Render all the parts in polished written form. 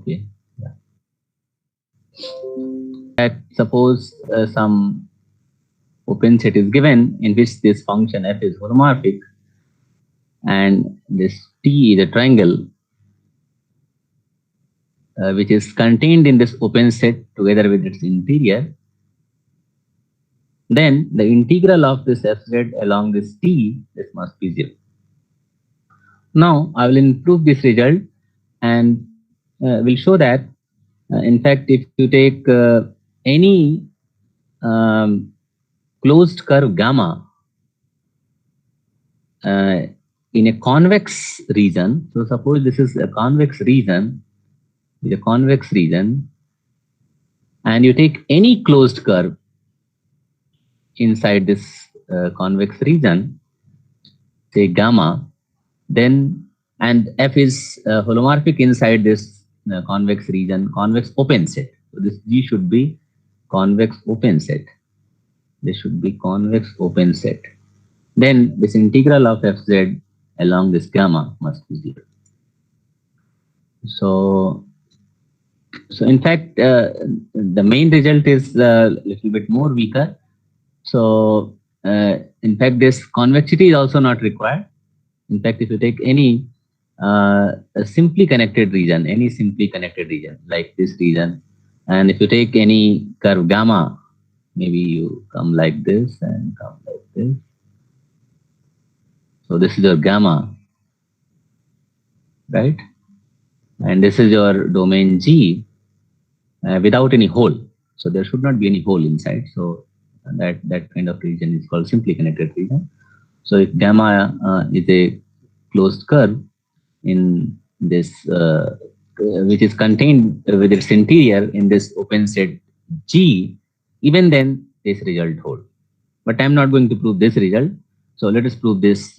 Okay. Yeah. That suppose some open set is given in which this function f is holomorphic and this T is a triangle which is contained in this open set together with its interior, then the integral of this fz along this T, this must be 0. Now I will improve this result and will show that in fact if you take any closed curve gamma in a convex region, so suppose this is a convex region, and you take any closed curve inside this convex region, say gamma, then and f is holomorphic inside this convex region, convex open set. So this G should be convex open set. This should be convex open set. Then this integral of fz along this gamma must be 0. So in fact, the main result is a little bit more weaker. So in fact, this convexity is also not required. In fact, if you take any a simply connected region, like this region, and if you take any curve gamma, maybe you come like this and come like this. So this is your gamma, right? And this is your domain G without any hole. So there should not be any hole inside. So that kind of region is called simply connected region. So if gamma is a closed curve in this, which is contained with its interior in this open set G, even then this result holds. But I'm not going to prove this result. So let us prove this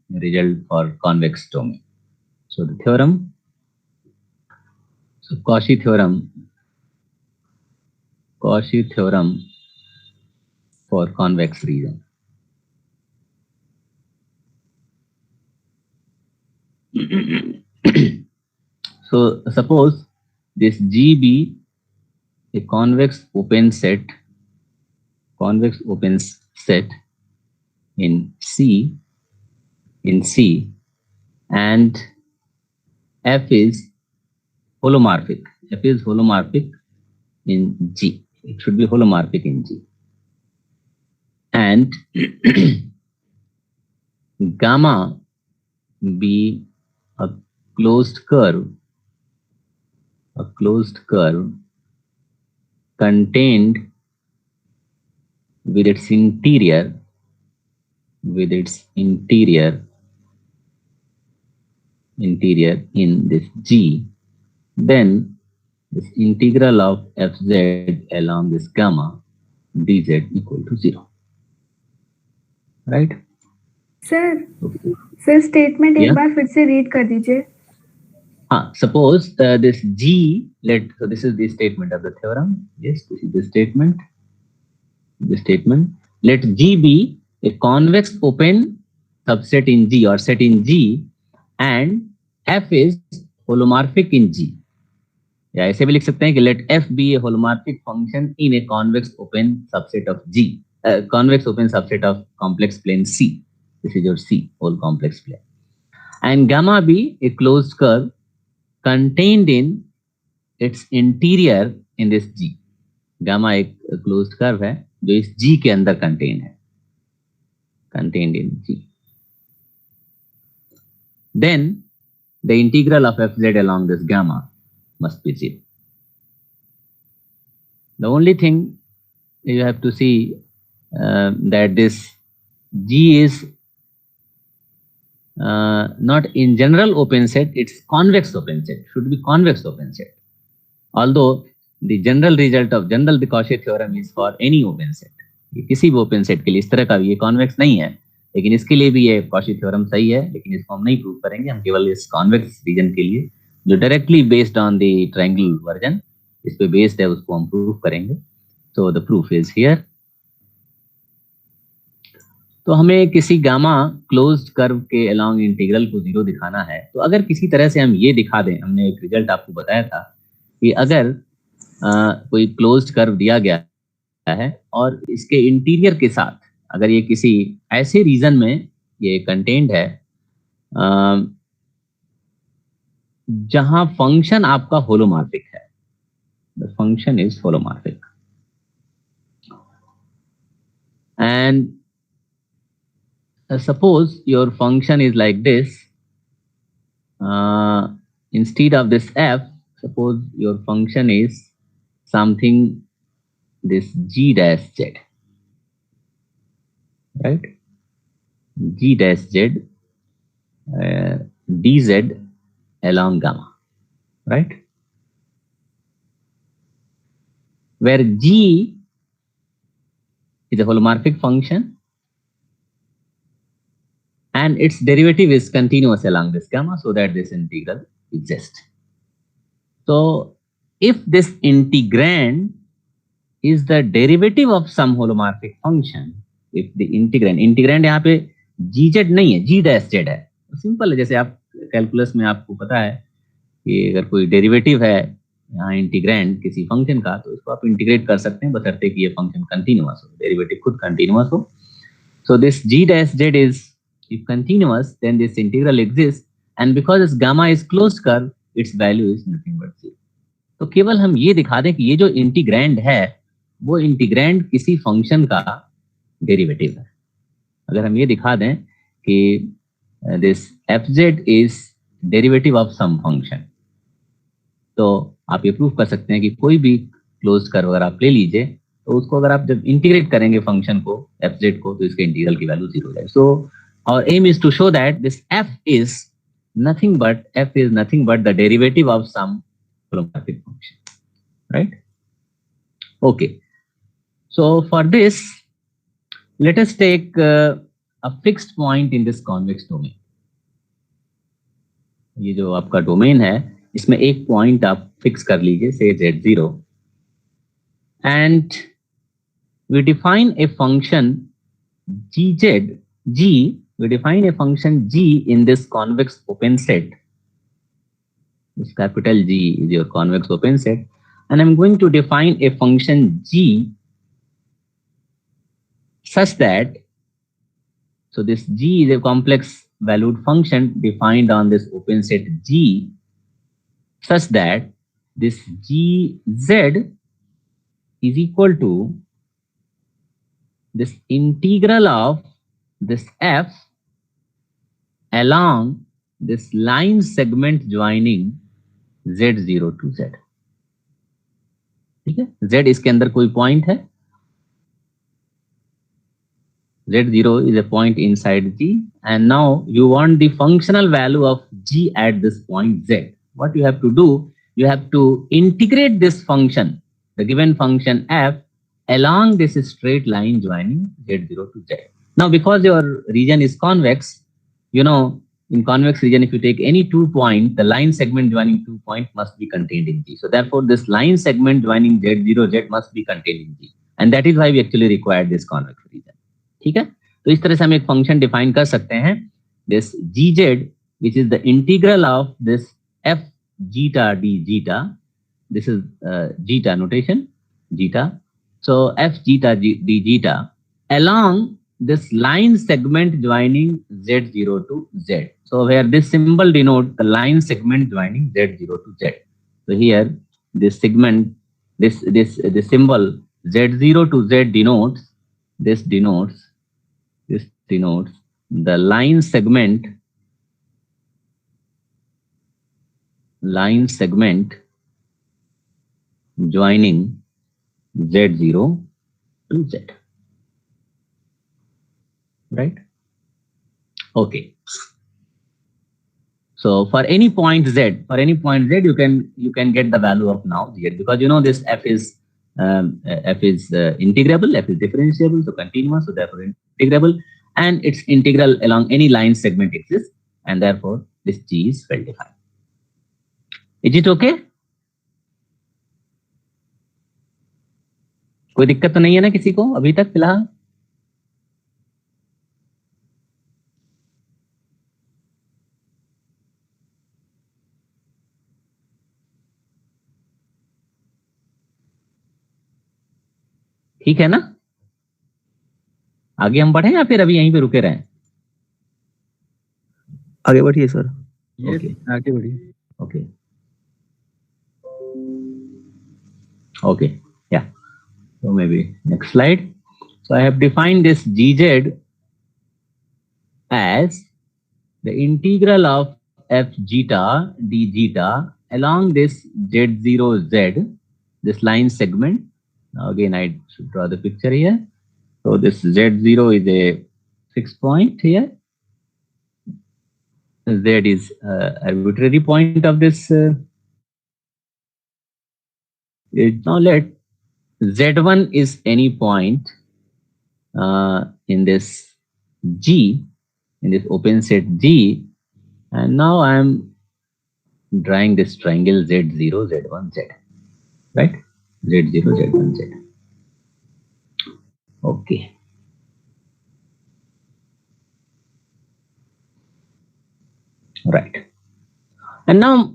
result for convex domain. So the theorem, so Cauchy theorem for convex region. So suppose this G be a convex open set in C, and F is holomorphic. F is holomorphic in G. It should be holomorphic in G. And gamma be a closed curve contained with its interior in this G, then this integral of fz along this gamma dz equal to 0. Right? Sir, statement एक बार फिर से read कर दीजिए. Suppose this G, so this is the statement of the theorem. Yes, this is the statement. Let G be a convex open subset in G or set in G, and F is holomorphic in G. या ऐसे भी लिख सकते हैं कि let F be a holomorphic function in a convex open subset of G, convex open subset of complex plane C. This is your C, whole complex plane. And gamma be a closed curve contained in its interior in this G. Gamma एक closed curve है जो इस G के अंदर contained in G. Then the integral of fz along this gamma must be 0. The only thing you have to see that this G is not in general open set, it's convex open set, should be convex open set. Although the general result of the Cauchy theorem is for any open set. किसी भी open set के लिए इस तरह का भी ये convex नहीं है, लेकिन इसके लिए भी ये Cauchy theorem सही है, लेकिन इसको हम नहीं प्रूव करेंगे, हम केवल इस convex region के लिए जो directly based on the triangle version इस पे बेस्ड है उसको हम प्रूव करेंगे. So the proof is here. तो हमें किसी गामा क्लोज्ड कर्व के अलोंग इंटीग्रल को 0 दिखाना है. तो अगर किसी तरह से हम ये दिखा दें, हमने एक रिजल्ट आपको बताया था कि अगर कोई क्लोज्ड कर्व दिया गया है और इसके इंटीरियर के साथ अगर ये किसी ऐसे रीजन में ये कंटेंट है जहां फंक्शन आपका होलोमॉर्फिक है, the function is holomorphic and suppose your function is like this, instead of this f, suppose your function is something this g dash z, right? G dash z dz along gamma, right? Where g is a holomorphic function and its derivative is continuous along this gamma, so that this integral exists. So if this integrand is the derivative of some holomorphic function, if the integrand यहाँ पे gz नहीं है, g dash z है, simple है। जैसे आप calculus में आपको पता है कि अगर कोई डेरिवेटिव है यहाँ इंटीग्रैंड किसी फंक्शन का, तो इसको आप इंटीग्रेट कर सकते हैं बशर्ते कि ये फंक्शन कंटिन्यूअस हो, डेरिवेटिव खुद कंटिन्यूअस हो। So this g dash z is if continuous, then this integral exists, and because its gamma is closed curve, its value is nothing but 0. तो केवल हम ये दिखा दें कि ये जो इंटीग्रैंड है वो इंटीग्रैंड किसी फंक्शन का डेरिवेटिव है। अगर हम ये दिखा दें कि this fz is derivative of some function, तो आप ये प्रूव कर सकते हैं कि कोई भी क्लोज कर्व अगर आप ले लीजिए तो उसको अगर आप जब इंटीग्रेट करेंगे फंक्शन को fz को, तो इसके इंटीग्रल की वैल्यू 0 हो जाएगी। So our aim is to show that this f is nothing but the derivative of some holomorphic function, right? Okay, so for this let us take a fixed point in this convex domain. ये जो आपका domain है इसमें एक point आप fix कर लीजिए, से z0, and we define a function we define a function g in this convex open set. This capital G is your convex open set, and I'm going to define a function g such that, so this g is a complex valued function defined on this open set G such that this gz is equal to this integral of this f along this line segment joining z0 to z. ठीक है, z इसके अंदर कोई point है, z0 is a point inside G, and now you want the functional value of G at this point Z. What you have to do, you have to integrate this function, the given function f, along this straight line joining Z0 to Z. Now, because your region is convex, you know, in convex region, if you take any 2 point, the line segment joining 2 point must be contained in G. So therefore, this line segment joining Z0, Z must be contained in G. And that is why we actually require this convex region. ठीक है, तो इस तरह से हम एक function define कर सकते हैं, this gz which is the integral of this f zeta d zeta, this is zeta notation, zeta, so f zeta d zeta along this line segment joining z0 to z. So where this symbol denotes the line segment joining z0 to z. So here this segment, this symbol z0 to z denotes the line segment joining z0 to z, right? Okay, so for any point z, you can get the value of now z, because you know this f is integrable, f is differentiable, so continuous, so therefore integrable, and its integral along any line segment exists, and therefore this G is well defined. Is it okay? कोई दिक्कत तो नहीं है ना किसी को अभी तक फिलहाल? ठीक है ना? आगे हम बढ़े या फिर अभी यहीं पे रुके रहें? आगे बढ़िए सर। ओके, आगे बढ़िए। okay, okay, yeah. So maybe next slide. So I have defined this gz as the integral of f zeta d zeta along this z0 z, this line segment. Now again I should draw the picture here. So this z0 is a fixed point here. Z is arbitrary point of this. Now let Z1 is any point in this G, in this open set G, and now I am drawing this triangle Z0, Z1, Z, right? Z0, Z1, Z. Okay. Right. And now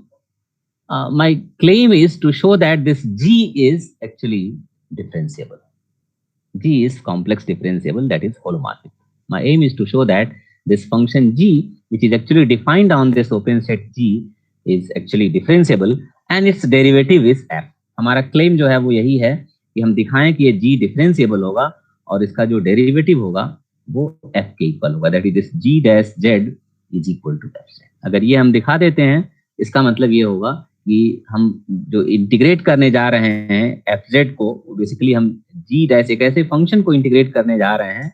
my claim is to show that this G is actually differentiable. G is complex differentiable, that is holomorphic. My aim is to show that this function G, which is actually defined on this open set G, is actually differentiable and its derivative is f. हमारा claim जो है वो यही है कि हम दिखाएं कि ये G differentiable होगा और इसका जो derivative होगा वो f के equal होगा, that is this G dash Z is equal to f z. अगर ये हम दिखा देते हैं, इसका मतलब ये होगा कि हम जो इंटीग्रेट करने जा रहे हैं fz को, बेसिकली हम g डैश एक ऐसे फंक्शन को इंटीग्रेट करने जा रहे हैं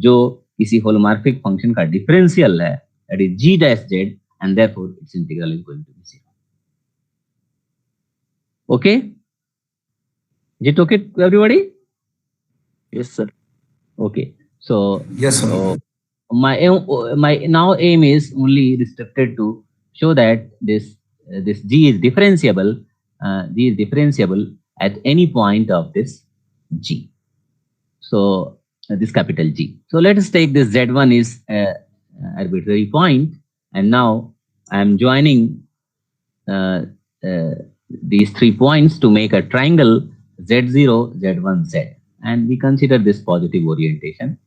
जो किसी होलोमॉर्फिक फंक्शन का डिफरेंशियल है, that is g dash z, and therefore its integral is going to be 0. Okay, is it okay to everybody? Yes sir. Okay, so Yes, sir. my now aim is only restricted to show that this G is differentiable. G is differentiable at any point of this G. So this capital G. So let us take this Z1 is arbitrary point, and now I am joining these 3 points to make a triangle Z0, Z1, Z, and we consider this positive orientation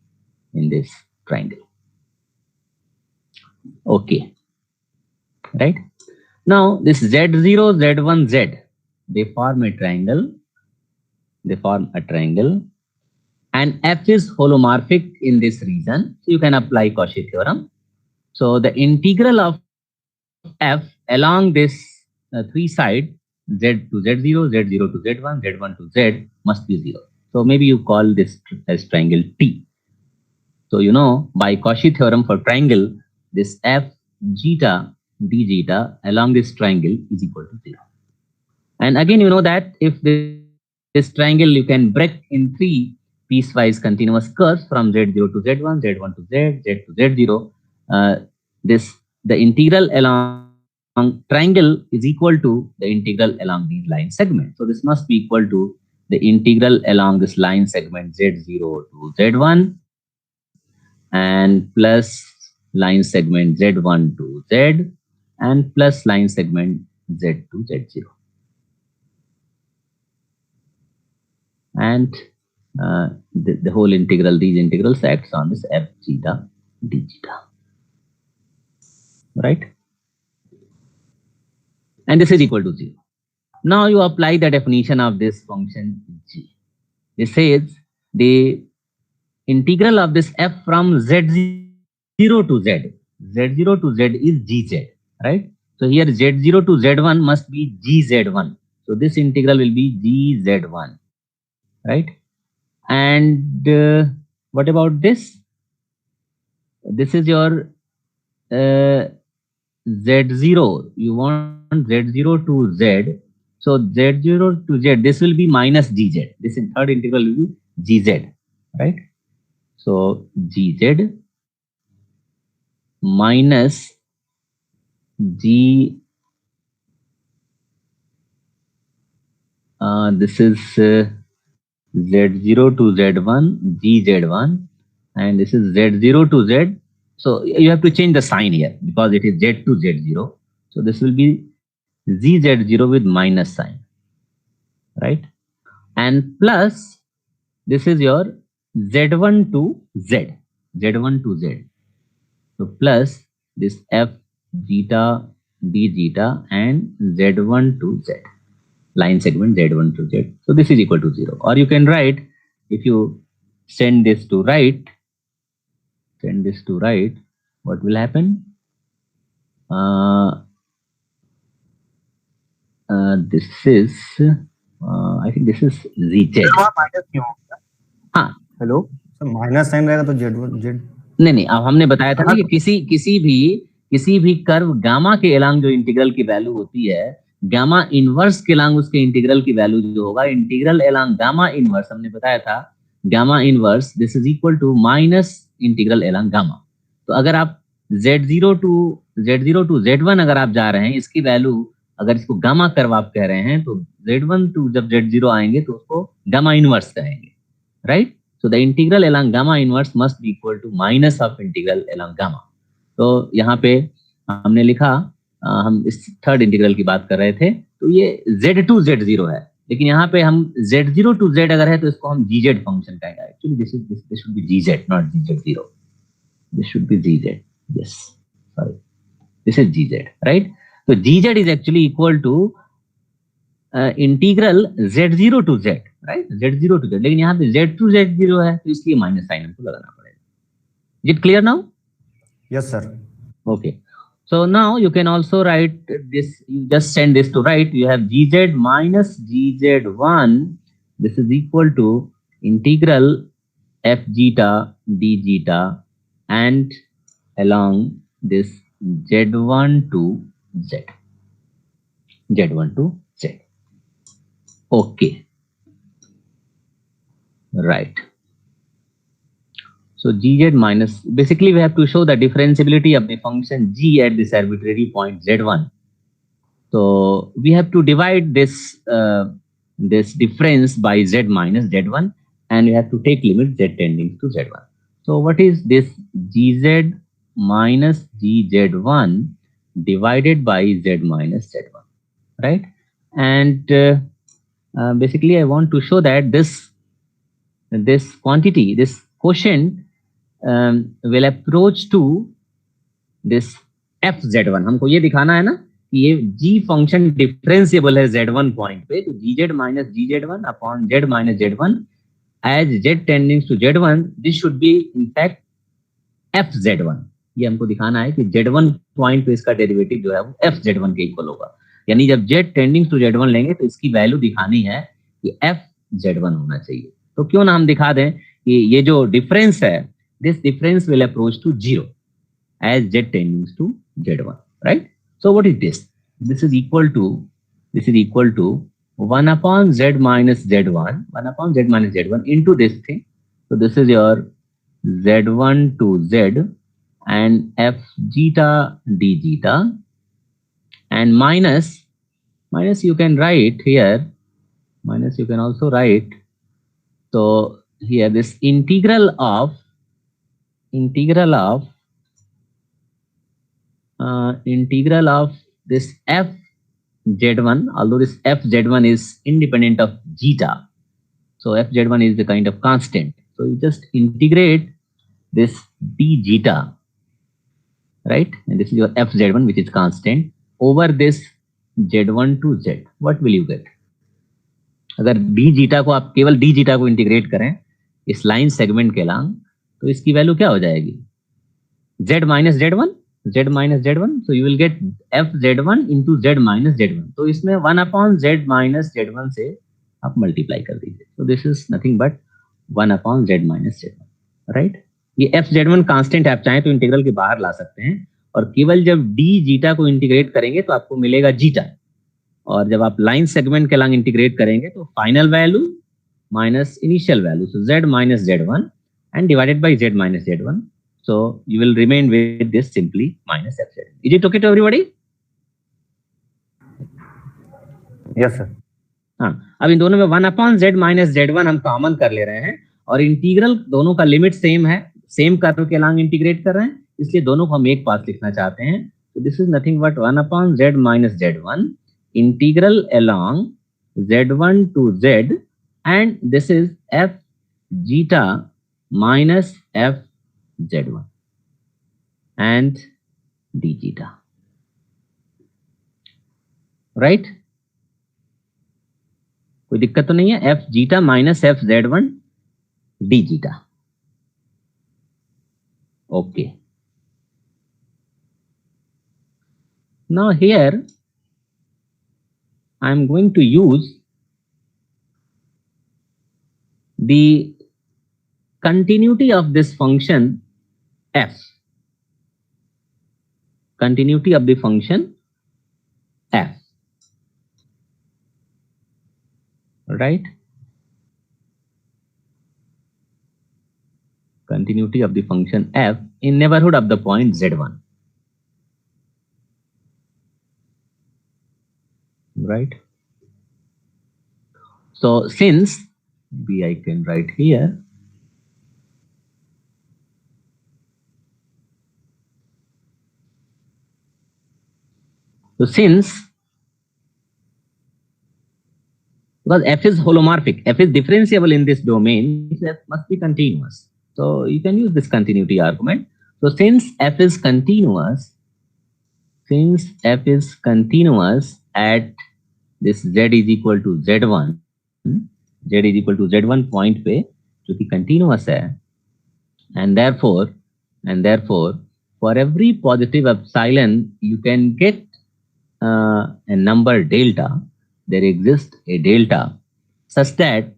in this triangle. Okay, right? Now this Z0, Z1, Z, they form a triangle. They form a triangle, and f is holomorphic in this region. So you can apply Cauchy theorem. So the integral of f along this 3 sides, Z to Z0, Z0 to Z1, Z1 to Z, must be 0. So maybe you call this as triangle T. So you know, by Cauchy theorem for triangle, this f zeta d zeta along this triangle is equal to 0. And again, you know that if this triangle you can break in 3 piecewise continuous curves from Z0 to Z1, Z1 to Z, Z to Z0, the integral along triangle is equal to the integral along these line segments. So this must be equal to the integral along this line segment Z0 to Z1 and plus line segment Z1 to Z and plus line segment Z to Z0. And the whole integral, these integrals acts on this f zeta d zeta, right? And this is equal to 0. Now you apply the definition of this function g. This says the integral of this f from Z0 to Z. Z0 to Z is gz, right? So here Z0 to Z1 must be gz1. So this integral will be gz1, right? And what about this? This is your Z0. You want Z0 to Z. So Z0 to Z, this will be minus gz. This in third integral will be gz, right? So gz minus g, this is Z0 to Z1, gz1, and this is Z0 to Z. So you have to change the sign here because it is Z to Z0. So this will be gz0 with minus sign, right? And plus this is your z1 to z1 to z. So plus this f zeta d zeta and z1 to z, line segment z1 to z. So this is equal to 0. Or you can write, if you send this to right, what will happen? This is, I think this is zz. हाँ, hello sir, minus sign रहेगा तो Z नहीं, अब हमने बताया था ना कि किसी भी कर्व गामा के एलांग जो इंटीग्रल की वैल्यू होती है, गामा इनवर्स के एलांग उसके इंटीग्रल की वैल्यू जो होगा, इंटीग्रल एलांग गामा इनवर्स, हमने बताया था gamma inverse this is equal to minus integral along gamma. तो अगर आप z0 टू z1 अगर आप जा रहे हैं, इसकी वैल्यू अगर इसको गामा कर्व आप कह रहे हैं, तो z1 टू जब z0 आएंगे तो उसको गामा इनवर्स कहेंगे, right? So the integral along gamma inverse must be equal to minus of integral along gamma. तो यहाँ पे हमने लिखा, हम इस थर्ड इंटीग्रल की बात कर रहे थे, तो ये z टू z0 है, लेकिन यहाँ पे हम z0 टू z अगर है तो इसको हम gz फंक्शन कहेंगे. Actually this should be gz, not gz0. This should be gz. Yes, sorry, this is gz, right? So gz is actually equal to integral z0 to z, right? z0 to z, लेकिन यहाँ पे z to z0 है, तो इसलिए minus sign हमको लगाना पड़ेगा. Is it clear now? Yes sir. Okay, so now you can also write this, you just send this to right, you have gz minus gz1, this is equal to integral f zeta d zeta and along this z1 to z. Okay, right. So gz minus, basically we have to show the differentiability of the function g at this arbitrary point z1. So we have to divide this this difference by z minus z1, and we have to take limit z tending to z1. So what is this gz minus gz1 divided by z minus z1, right? And basically I want to show that this quantity, this quotient will approach to this f z1. हमको ये दिखाना है ना कि ये g function differentiable है z1 point पे, तो gz minus gz1 upon z minus z1 as z tending to z1, this should be in fact f z1. ये हमको दिखाना है कि z1 पॉइंट पे इसका डेरिवेटिव जो है वो f z1 के इक्वल होगा. यानी जब z टेंडिंग टू z1 लेंगे तो इसकी वैल्यू दिखानी है कि f z1 होना चाहिए. तो क्यों ना हम दिखा दें कि ये जो डिफरेंस है, this difference will approach to 0 as z tending to z1, right? So what is this? This is equal to 1 upon z minus z1 into this thing. So this is your z1 to z and f zeta d zeta, and minus you can write here, minus you can also write, so here this integral of this f z1, although this f z1 is independent of zeta, so f z1 is the kind of constant, so you just integrate this d zeta, right? And this is your f z1 which is constant over this z1 to z. What will you get? अगर d zeta को आप केवल d zeta को integrate करें इस line segment के along, तो इसकी वैल्यू क्या हो जाएगी? z minus z1, so you will get f z1 into z minus z1. तो इसमें 1 upon z minus z1 से आप मल्टीप्लाई कर दीजिए. So this is nothing but 1 upon z minus z1, right? ये f z1 कांस्टेंट आप चाहें तो इंटीग्रल के बाहर ला सकते हैं, और केवल जब d जीटा को इंटीग्रेट करेंगे तो आपको मिलेगा जीटा, और जब आप लाइन सेगमेंट के अलॉन्ग इंटीग्रेट करेंगे तो final value minus initial value, so z minus z1 and divided by z minus z1, so you will remain with this simply minus f z1. Is it okay to everybody? Yes sir. हाँ, अब इन दोनों में 1 upon z minus z1 हम common कर ले रहे हैं, और इंटीग्रल दोनों का लिमिट सेम है, सेम कर्व के अलॉन्ग इंटीग्रेट कर रहे हैं, इसलिए दोनों को हम एक पास लिखना चाहते हैं. तो this is nothing but 1 upon z minus z1 integral along z1 to z, and this is f zeta minus f z1 and d zeta. Right? कोई दिक्कत तो नहीं है? f zeta minus f z1 d zeta. Okay. Now here I am going to use the continuity of this function f. Continuity of the function f. Right? Continuity of the function f in neighborhood of the point z1. Right? So since maybe I can write here since because f is holomorphic, f is differentiable in this domain, so f must be continuous. So you can use this continuity argument. So since f is continuous at this z is equal to z1, z is equal to z1 point पे जो कि continuous है, and therefore for every positive epsilon you can get a number delta. There exists a delta such that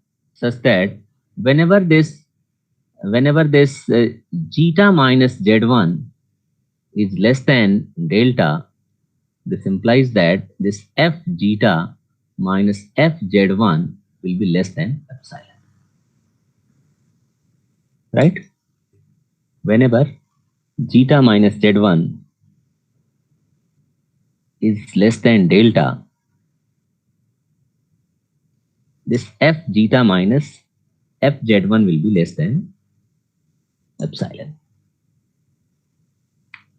whenever this zeta minus z1 is less than delta, this implies that this f zeta minus f z1 will be less than epsilon. Right? Whenever zeta minus z1 is less than delta, this f zeta minus f z1 will be less than epsilon.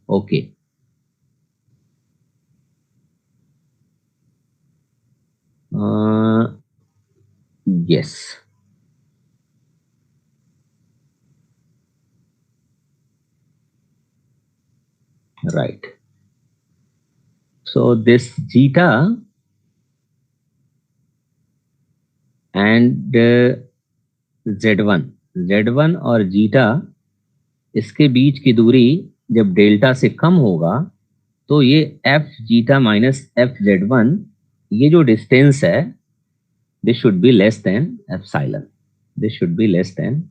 Okay. Yes. Right. So this zeta and z1 और zeta इसके बीच की दूरी जब delta से कम होगा तो ये f zeta minus f z1 ये जो डिस्टेंस है this should be less than epsilon. This should be less than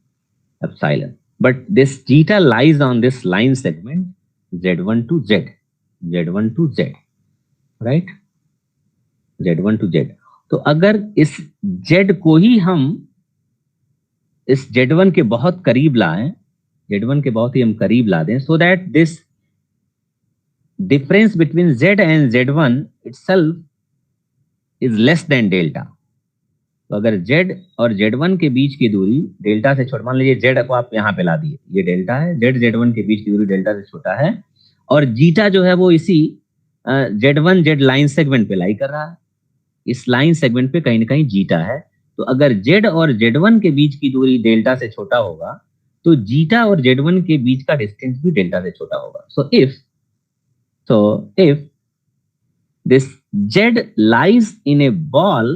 epsilon. But this zeta lies on this line segment z1 to z, right? z1 to z. तो अगर इस z को ही हम इस z1 के बहुत करीब लाएं, z1 के बहुत ही हम करीब ला दें, so that this difference between z and z1 itself is less than delta. तो अगर z और z1 के बीच की दूरी डेल्टा से छोटा, मान लीजिए z को आप यहाँ पे ला दिए, ये डेल्टा है, z z1 के बीच की दूरी डेल्टा से छोटा है और जीटा जो है वो इसी z1 z लाइन सेगमेंट पे लाई कर रहा है, इस लाइन सेगमेंट पे कहीं ना कहीं जीटा है। तो अगर z और z1 के बीच की दूरी डेल्टा से छोटा होगा तो जीटा और z1 के बीच का डिस्टेंस भी डेल्टा से छोटा होगा। So if this z lies in a ball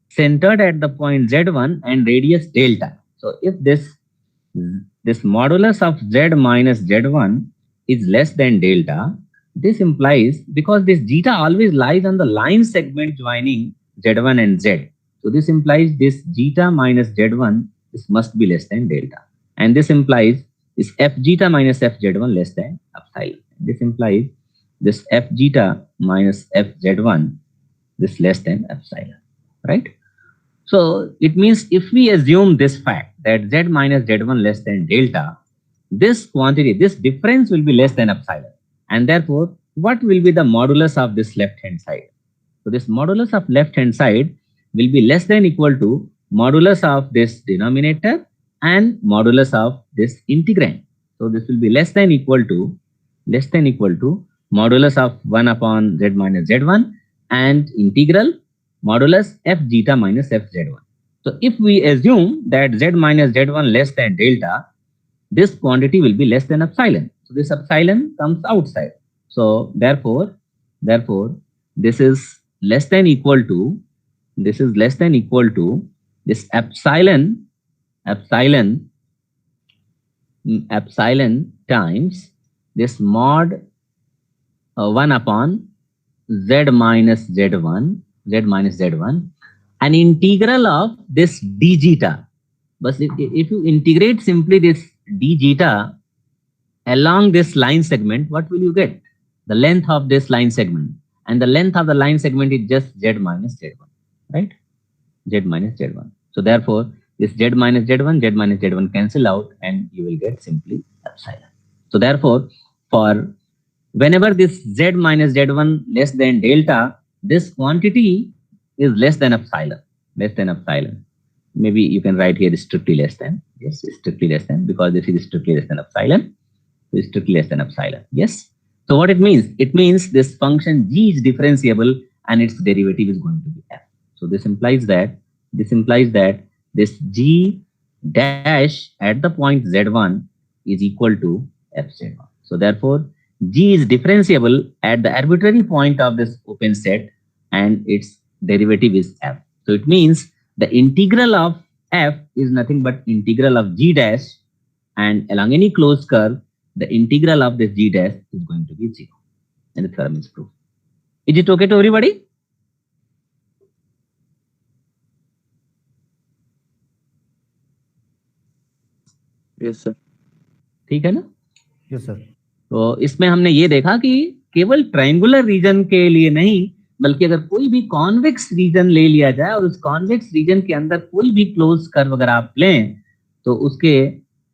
centered at the point z1 and radius delta, so if this modulus of z minus z1 is less than delta, this implies, because this zeta always lies on the line segment joining z1 and z, so this implies this zeta minus z1 this must be less than delta, and this implies this f zeta minus f z1 less than epsilon. This implies this f zeta minus f z1 this less than epsilon, right? So it means if we assume this fact that z minus z1 less than delta, this quantity, this difference will be less than epsilon, and therefore what will be the modulus of this left hand side? So this modulus of left hand side will be less than equal to modulus of this denominator and modulus of this integrand. So this will be less than equal to modulus of 1 upon z minus z1 and integral modulus f zeta minus f z1. So if we assume that z minus z1 less than delta, this quantity will be less than epsilon. So this epsilon comes outside. So therefore, this is less than equal to, this epsilon times this mod 1 upon z minus z1, an integral of this d zeta. But if you integrate simply this d zeta along this line segment, what will you get? The length of this line segment. And the length of the line segment is just z minus z1, right? Z minus z1. So therefore, this z minus z1 cancel out, and you will get simply epsilon. So therefore, for whenever this z minus z1 less than delta, this quantity is less than epsilon. Maybe you can write here strictly less than. Yes, strictly less than, because this is strictly less than epsilon. Is strictly less than epsilon. Yes. So what it means? It means this function g is differentiable and its derivative is going to be f. So this implies that this g dash at the point z1 is equal to f z1. So therefore, g is differentiable at the arbitrary point of this open set, and its derivative is f. So it means the integral of f is nothing but integral of g dash, and along any closed curve, the integral of this g dash is going to be 0. And the theorem is proved. Is it okay to everybody? Yes, sir. ठीक है ना? Yes, sir. तो इसमें हमने ये देखा कि केवल ट्रायंगुलर रीजन के लिए नहीं, बल्कि अगर कोई भी कॉन्वेक्स रीजन ले लिया जाए और उस कॉन्वेक्स रीजन के अंदर कोई भी क्लोज कर्व अगर आप लें, तो उसके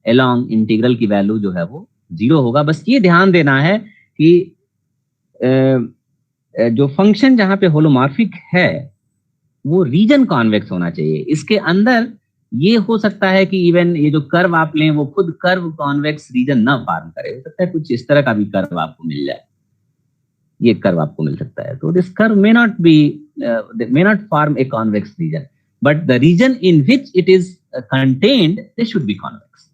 अलोंग इंटीग्रल की वैल्यू जो है वो 0 होगा. बस ये ध्यान देना है कि जो फंक्शन जहां पे होलोमॉर्फिक है वो रीजन कॉन्वेक्स होना चाहिए. इसके अंदर ये हो सकता है कि इवन ये जो कर्व आप लें वो खुद कर्व कॉन्वेक्स रीजन ना फॉर्म करे. हो सकता है कुछ इस तरह का भी कर्व आपको मिल जाए. ये कर्व आपको मिल सकता है. तो this curve may not form a convex region, but the region in which it is contained, they should be convex.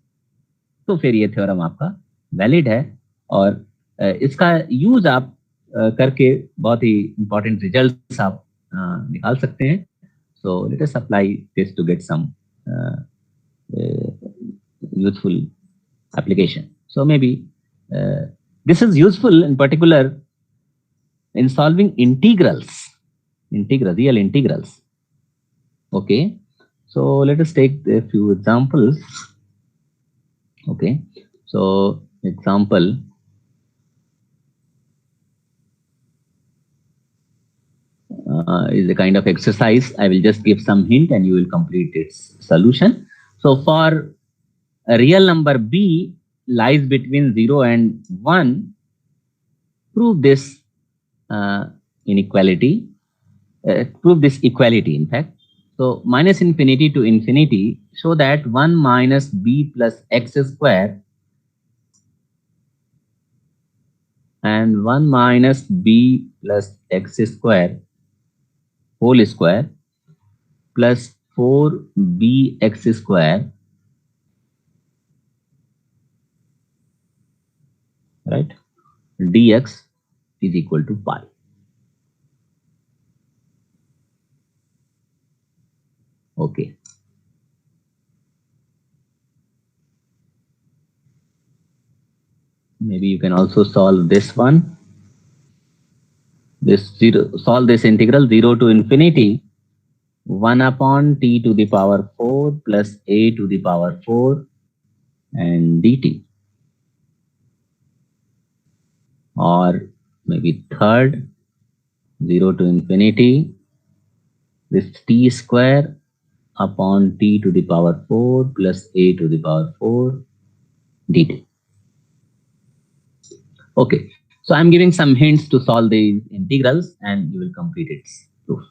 तो फिर ये थ्योरम आपका वैलिड है, और इसका यूज आप करके बहुत ही इंपॉर्टेंट रिजल्ट्स आप निकाल सकते हैं. So let us apply this to get some useful application. So maybe this is useful in particular in solving real integrals. Okay, so let us take a few examples. Okay, so example, is a kind of exercise. I will just give some hint and you will complete its solution. So for a real number b lies between 0 and 1, prove this inequality, prove this equality in fact. So minus infinity to infinity, show that 1 minus b plus x square and 1 minus b plus x square whole square plus 4bx square, right, dx is equal to pi. Okay. Maybe you can also solve this one. Solve this integral 0 to infinity 1 upon t to the power 4 plus a to the power 4 and dt. Or maybe third, 0 to infinity this t square upon t to the power 4 plus a to the power 4 dt. Okay, so I'm giving some hints to solve these integrals and you will complete its proof.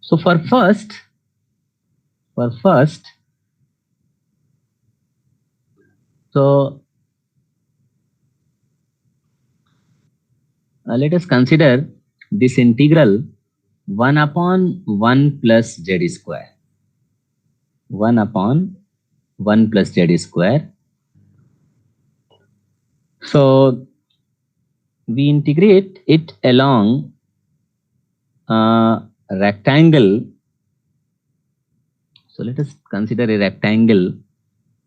So for first, so let us consider this integral 1 upon 1 plus z square. 1 upon 1 plus z square. So we integrate it along a rectangle. So let us consider a rectangle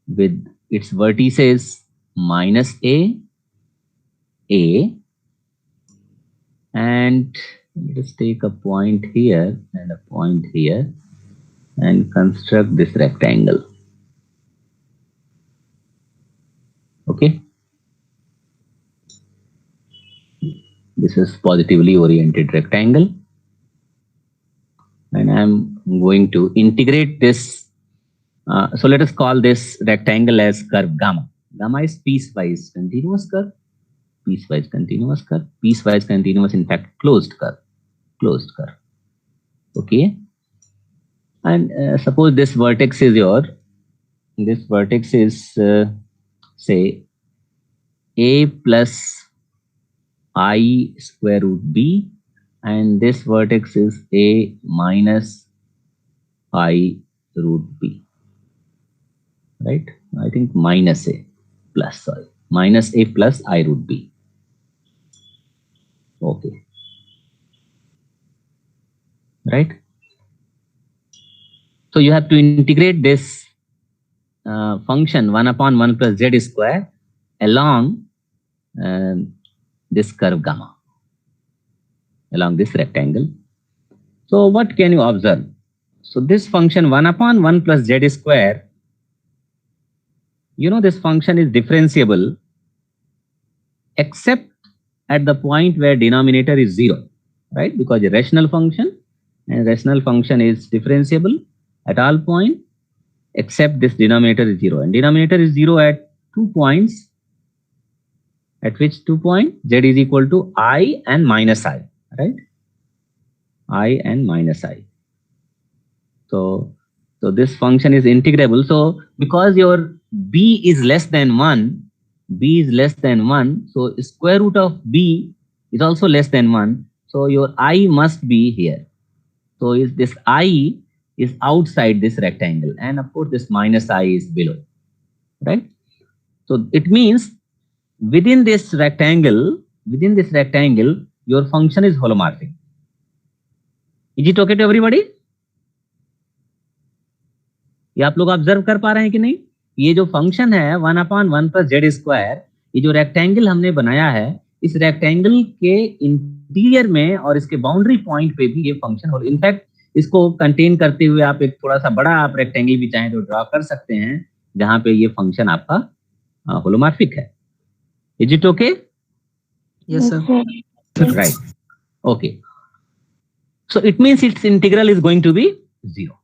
with its vertices minus a, and let us take a point here and a point here and construct this rectangle. Okay. This is positively oriented rectangle. And I'm going to integrate this. So let us call this rectangle as curve gamma. Gamma is piecewise continuous curve. Piecewise continuous curve. Piecewise continuous, in fact, closed curve. Closed curve. Okay. And suppose this vertex is this vertex is say a plus I square root b, and this vertex is a minus I root b, right? I think minus a plus, sorry, minus a plus I root b. Okay, right? So you have to integrate this function 1 upon 1 plus z square along this curve gamma, along this rectangle. So what can you observe? So this function 1 upon 1 plus z square, you know, this function is differentiable except at the point where denominator is 0, right? Because a rational function, and rational function is differentiable at all points except this denominator is 0. And denominator is 0 at 2 points. At which 2 points? Z is equal to I and minus I, right? I and minus I. So this function is integrable. So because your b is less than 1, b is less than 1, so square root of b is also less than 1. So your I must be here. So is this I is outside this rectangle, and of course this minus I is below, right? So it means within this rectangle, your function is holomorphic. Is it okay to everybody? ये आप लोग observe कर पा रहे हैं कि नहीं? ये जो फंक्शन है 1 upon 1 plus z square, ये जो रेक्टेंगल हमने बनाया है, इस रेक्टेंगल के इंटीरियर में और इसके बाउंड्री पॉइंट पे भी ये फंक्शन हो, इनफैक्ट इसको कंटेन करते हुए आप एक थोड़ा सा बड़ा आप रेक्टेंगल भी चाहें तो ड्रॉ कर सकते हैं, जहां पे ये फंक्शन आपका होलोमॉर्फिक है. Is it okay? Yes, sir. Right. Okay. So it means its integral is going to be 0,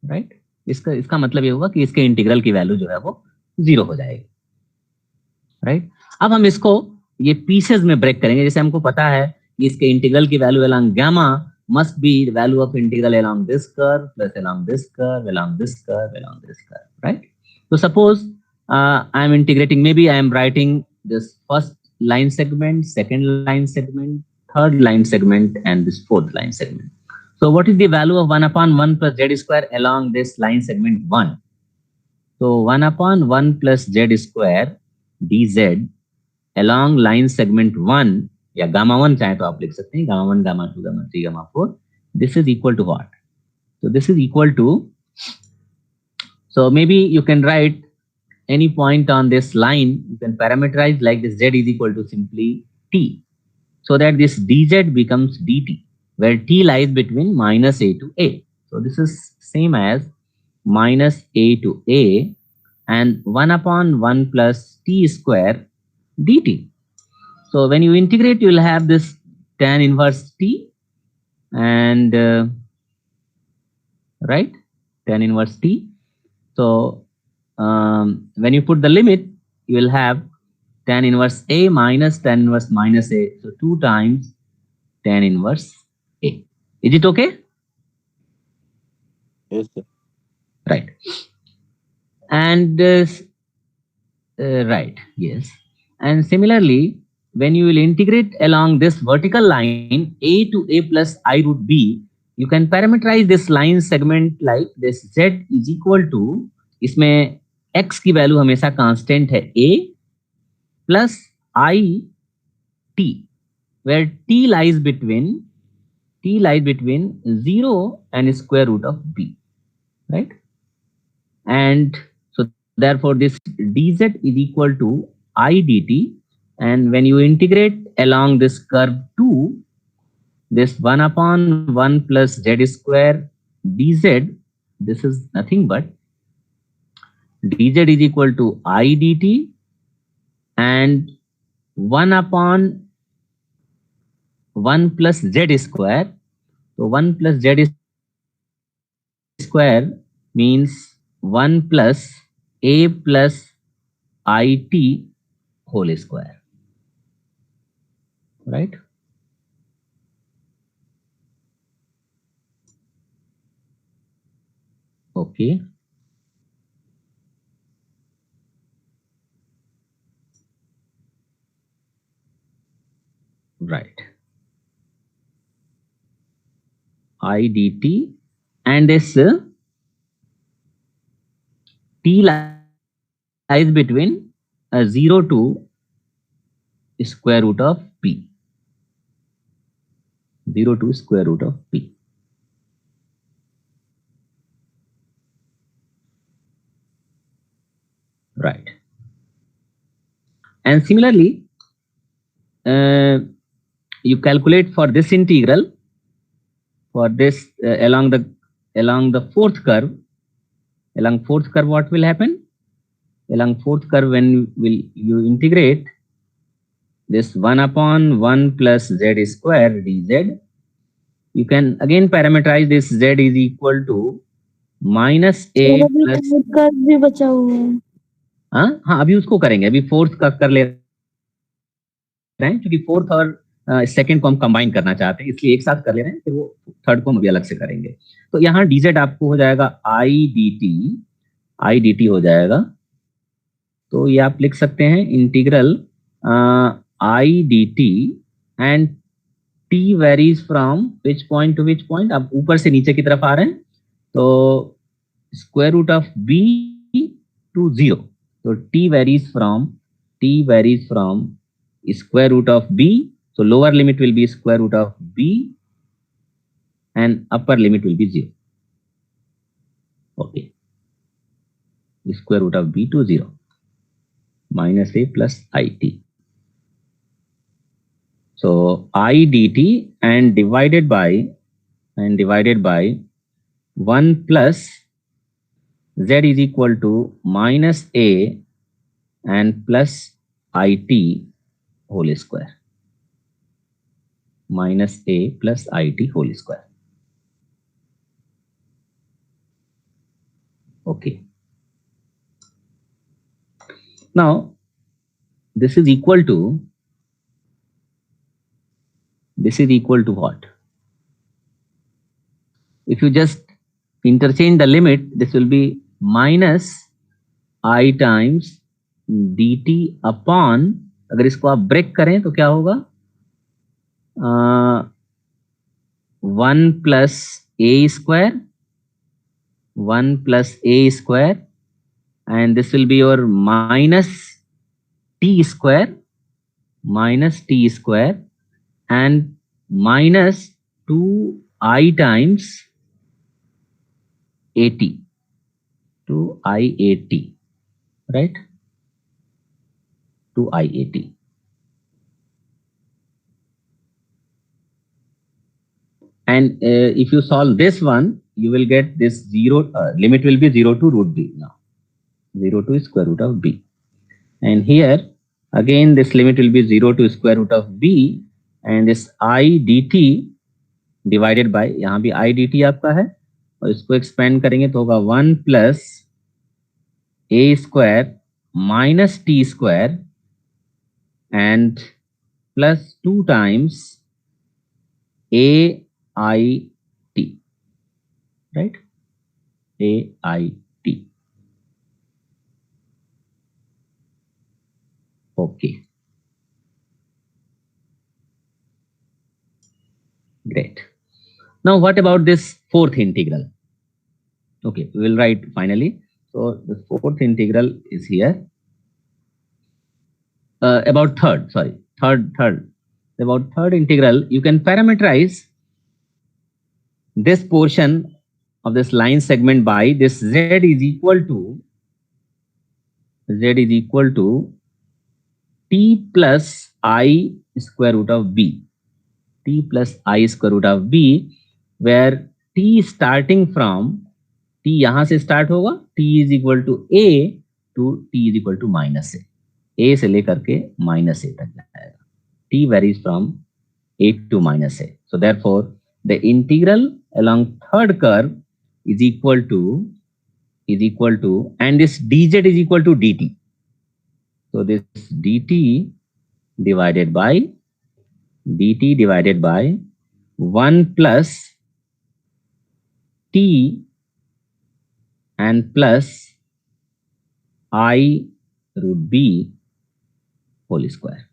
right? इसका मतलब ये होगा कि इसके इंटीग्रल की वैल्यू जो है वो 0 हो जाएगी, राइट? अब हम इसको ये पीसेस में ब्रेक करेंगे. जैसे हमको पता है कि इसके इंटीग्रल की value along gamma must be the value of integral along this curve plus along this curve, along this curve, along this curve, right? So suppose I am integrating, maybe I am writing this first line segment, second line segment, third line segment, and this fourth line segment. So what is the value of 1 upon 1 plus z square along this line segment 1? So 1 upon 1 plus z square dz along line segment 1, या gamma 1 चाहे तो आप लिख सकते हैं, gamma 1, gamma 2, gamma 3, gamma 4. This is equal to what? So this is equal to, so maybe you can write any point on this line, you can parameterize like this, z is equal to simply t, so that this dz becomes dt, where t lies between minus a to a. So this is same as minus a to a and 1 upon 1 plus t square dt. So when you integrate, you will have this tan inverse t and right, tan inverse t. So when you put the limit, you will have tan inverse a minus tan inverse minus a. So 2 times tan inverse a. Is it okay? Yes, sir. Right. And right, yes. And similarly, when you will integrate along this vertical line a to a plus I root b, you can parameterize this line segment like this. Z is equal to, इसमें x की value हमेशा constant है a plus I t, where t lies between 0 and square root of b, right? And so therefore this dz is equal to I dt, and when you integrate along this curve 2, this 1 upon 1 plus z square dz, this is nothing but dz is equal to I dt and 1 upon 1 plus z square. So 1 plus z square means 1 plus a plus it whole square, right? Okay. Right. I dt and this t lies between 0 to square root of p. 0 to square root of p. Right. And similarly, you calculate for this integral for this along the fourth curve. Along fourth curve, what will happen? Along fourth curve, when you integrate this 1 upon 1 plus z square dz, you can again parameterize this z is equal to minus a plus curve भी बचा हुआ है। हाँ अभी उसको करेंगे, अभी fourth का कर ले रहे हैं क्योंकि फोर्थ और सेकंड को हम कंबाइन करना चाहते हैं, इसलिए एक साथ कर ले रहे हैं, फिर वो थर्ड को हम अभी अलग से करेंगे। तो यहाँ dz आपको हो जाएगा I dt हो जाएगा। तो ये आप लिख सकते हैं integral I dt and t varies from which point two which point. आप ऊपर से नीचे की तरफ आ रहे हैं तो square root of b to 0, तो t varies from square root of b, so lower limit will be square root of b and upper limit will be 0. Okay, square root of b to 0 minus a plus it. So I dt and divided by 1 plus z is equal to minus a and plus it whole square, minus a plus it whole square. Okay. Now this is equal to what? If you just interchange the limit, this will be minus I times dt upon, अगर इसको आप break करें तो क्या होगा? 1 plus a square, 1 plus a square, and this will be your minus t square and minus 2i times at, 2i at, right? 2i at. And if you solve this one, you will get this 0, limit will be 0 to root b now, 0 to square root of b. And here again this limit will be 0 to square root of b, and this I dt divided by, यहाँ भी I dt आपका है और इसको expand करेंगे तो होगा 1 plus a square minus t square and plus 2 times a I t, right? A I t. Okay. Great. Now what about this fourth integral? Okay, we will write finally. So the fourth integral is here. About third. About third integral, you can parameterize this portion of this line segment by this z is equal to t plus I square root of b. T plus I square root of b, where t starting from t यहाँ से start होगा, t is equal to a to t is equal to minus a से लेकर के minus a तक जाएगा. T varies from a to minus a. So therefore, the integral along third curve is equal to, and this dz is equal to dt. So this dt divided by 1 plus t and plus I root b whole square.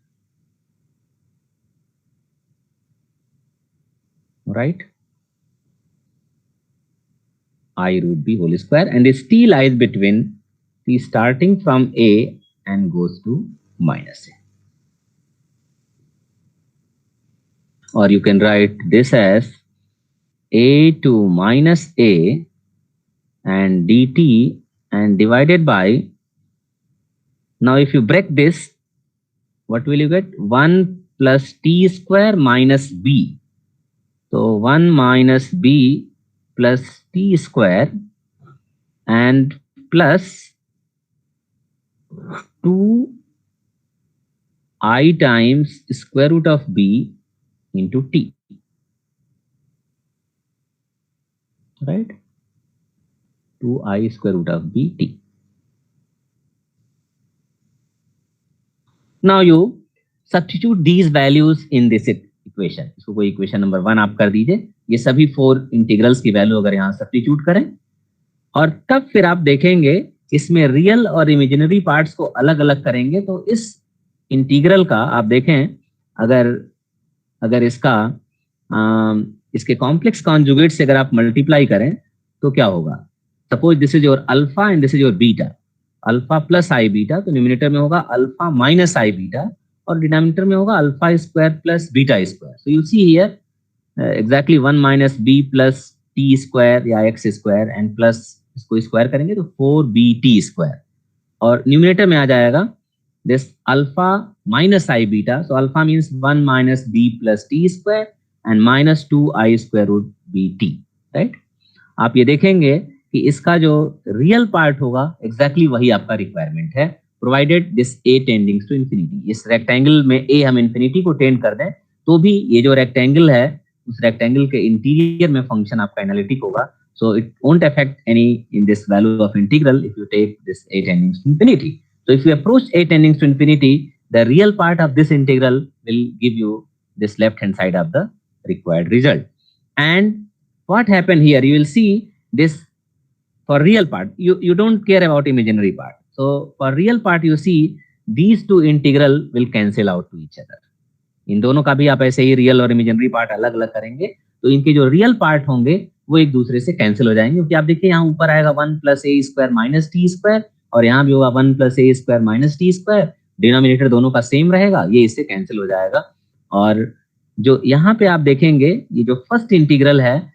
Right? I root b whole square, and this t lies between t starting from a and goes to minus a. Or you can write this as a to minus a and dt and divided by, now if you break this, what will you get? 1 plus t square minus b. So 1 minus b plus t square and plus 2 I times square root of b into t. Right? 2I square root of b t. Now you substitute these values in this equation. इसको कोई equation number 1 आप कर दीजिए. ये सभी 4 integrals की value अगर यहाँ सब्स्टिट्यूट करें, और तब फिर आप देखेंगे इसमें रियल और इमेजिनरी पार्ट्स को अलग अलग करेंगे. तो इस इंटीग्रल का आप देखें, अगर इसके कॉम्प्लेक्स कॉन्जुगेट से अगर आप मल्टीप्लाई करें तो क्या होगा? Suppose this is your alpha and this is your beta. Alpha plus i beta, तो न्यूमिनेटर में होगा अल्फा माइनस आई बीटा और डिनोमिनेटर में होगा alpha square plus beta square. So you see here exactly 1 minus b plus t square या x square and plus इसको square करेंगे तो 4bt स्क्वायर, और न्यूमिनेटर में आ जाएगा this alpha minus i beta. So alpha means 1 minus b plus t square and minus 2i square root b t. Right? आप ये देखेंगे कि इसका जो रियल पार्ट होगा एग्जैक्टली वही आपका रिक्वायरमेंट है, provided this a tends to infinity. इस रेक्टेंगल में a हम इंफिनिटी को टेंड कर दें तो भी ये जो रेक्टेंगल है उस रेक्टेंगल के इंटीरियर में फंक्शन आपका एनालिटिक होगा. So it won't affect any in this value of integral if you take this a tends to infinity. So if you approach a tends to infinity, the real part of this integral will give you this left hand side of the required result. And what happened here, you will see this for real part, you don't care about imaginary part. So for real part you see these two integral will cancel out to each other. इन दोनों का भी आप ऐसे ही real और imaginary part अलग अलग करेंगे तो इनके जो रियल पार्ट होंगे वो एक दूसरे से कैंसिल हो जाएंगे, क्योंकि आप देखिए यहाँ ऊपर आएगा 1 plus A square minus T square और यहाँ भी होगा 1 plus A square minus T square. Denominator दोनों का सेम रहेगा, ये इससे कैंसिल हो जाएगा. और जो यहाँ पे आप देखेंगे ये जो फर्स्ट इंटीग्रल है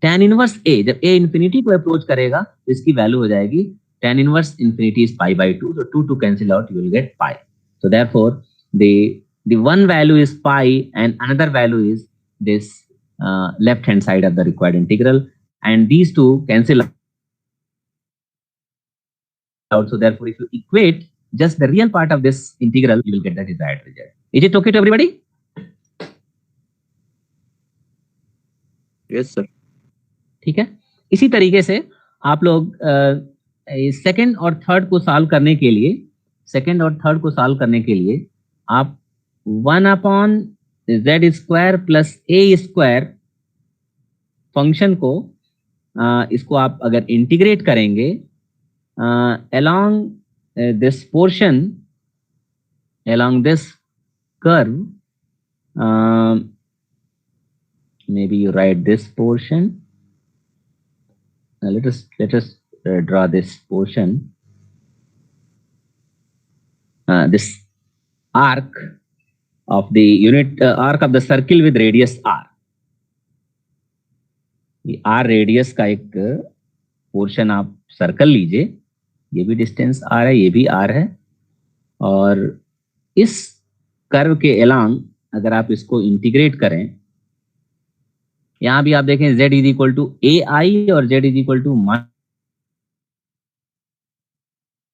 tan इनवर्स a, जब a इंफिनिटी को अप्रोच करेगा तो इसकी वैल्यू हो जाएगी tan inverse infinity is pi by 2. so 2 to cancel out you will get pi. So therefore the one value is pi and another value is this left hand side of the required integral, and these two cancel out. So therefore if you equate just the real part of this integral you will get the desired result. Is it okay to everybody? Yes, sir. ठीक है. इसी तरीके से आप लोग second और third को solve करने के लिए आप 1 upon Z square plus A square function को इसको आप अगर इंटीग्रेट करेंगे along this portion, along this curve, maybe you write this portion. Now let us draw this portion. This arc of the unit arc of the circle with radius r. ये r radius का एक portion आप circle लीजिए, ये भी distance r है, ये भी r है, और इस कर्व के अलोंग अगर आप इसको इंटीग्रेट करें, यहां भी आप देखें z is equal to A I और z is equal to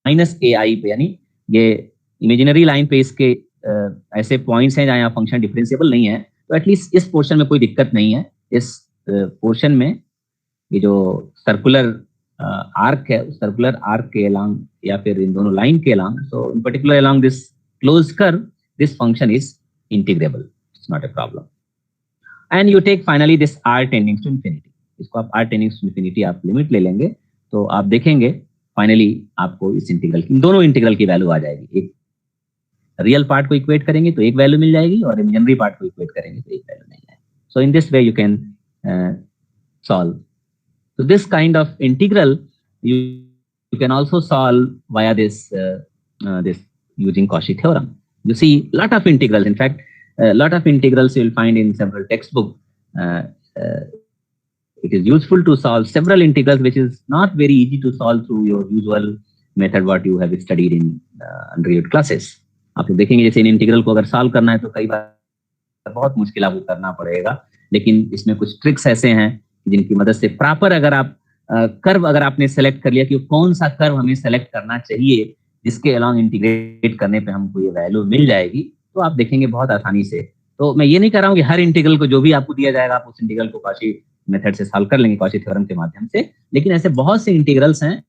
minus A I पे, यानी ये इमेजिनरी लाइन पे इसके ऐसे पॉइंट्स हैं जहां यहाँ फंक्शन डिफरेंशिएबल नहीं है, तो एटलीस्ट इस पोर्शन में कोई दिक्कत नहीं है। इस पोर्शन में ये जो सर्कुलर आर्क है, उस सर्कुलर आर्क के अलोंग या फिर इन दोनों लाइन के along, so in particular along this close curve, this function is integrable, it's not a problem. And you take finally this r tending to infinity, इसको आप r tending to infinity आप limit ले लेंगे, तो आप देखेंगे finally आपको इस इंटीग्रल की, दोनों इंटीग्रल की वैल्यू आ जाएगी। एक रियल पार्ट को इक्वेट करेंगे तो एक वैल्यू मिल जाएगी, और इमेजिनरी पार्ट को इक्वेट करेंगे तो एक वैल्यू मिल जाएगी। So in this way you can solve. So this kind of integral you can also solve via this this using Cauchy theorem. You see lot of integrals. In fact, a lot of integrals you will find in several textbooks. It is useful to solve several integrals, which is not very easy to solve through your usual method what you have studied in undergraduate classes. आप लोग देखेंगे जैसे इन integral को अगर solve करना है तो कई बार बहुत मुश्किल आपको करना पड़ेगा, लेकिन इसमें कुछ ट्रिक्स ऐसे हैं जिनकी मदद से प्रॉपर अगर आप कर्व अगर आपने सेलेक्ट कर लिया कि कौन सा कर्व हमें सेलेक्ट करना चाहिए जिसके अलोंग इंटीग्रेट करने पे हमको ये वैल्यू मिल जाएगी, तो आप देखेंगे बहुत आसानी से। तो मैं ये नहीं कह रहा हूँ कि हर इंटीग्रल को जो भी आपको दिया जाएगा आप उस इंटीग्रल को कॉची मेथड से सॉल्व कर लेंगे, कॉची थ्योरम के माध्यम से, लेकिन ऐसे बहुत से इंटीग्रल्स हैं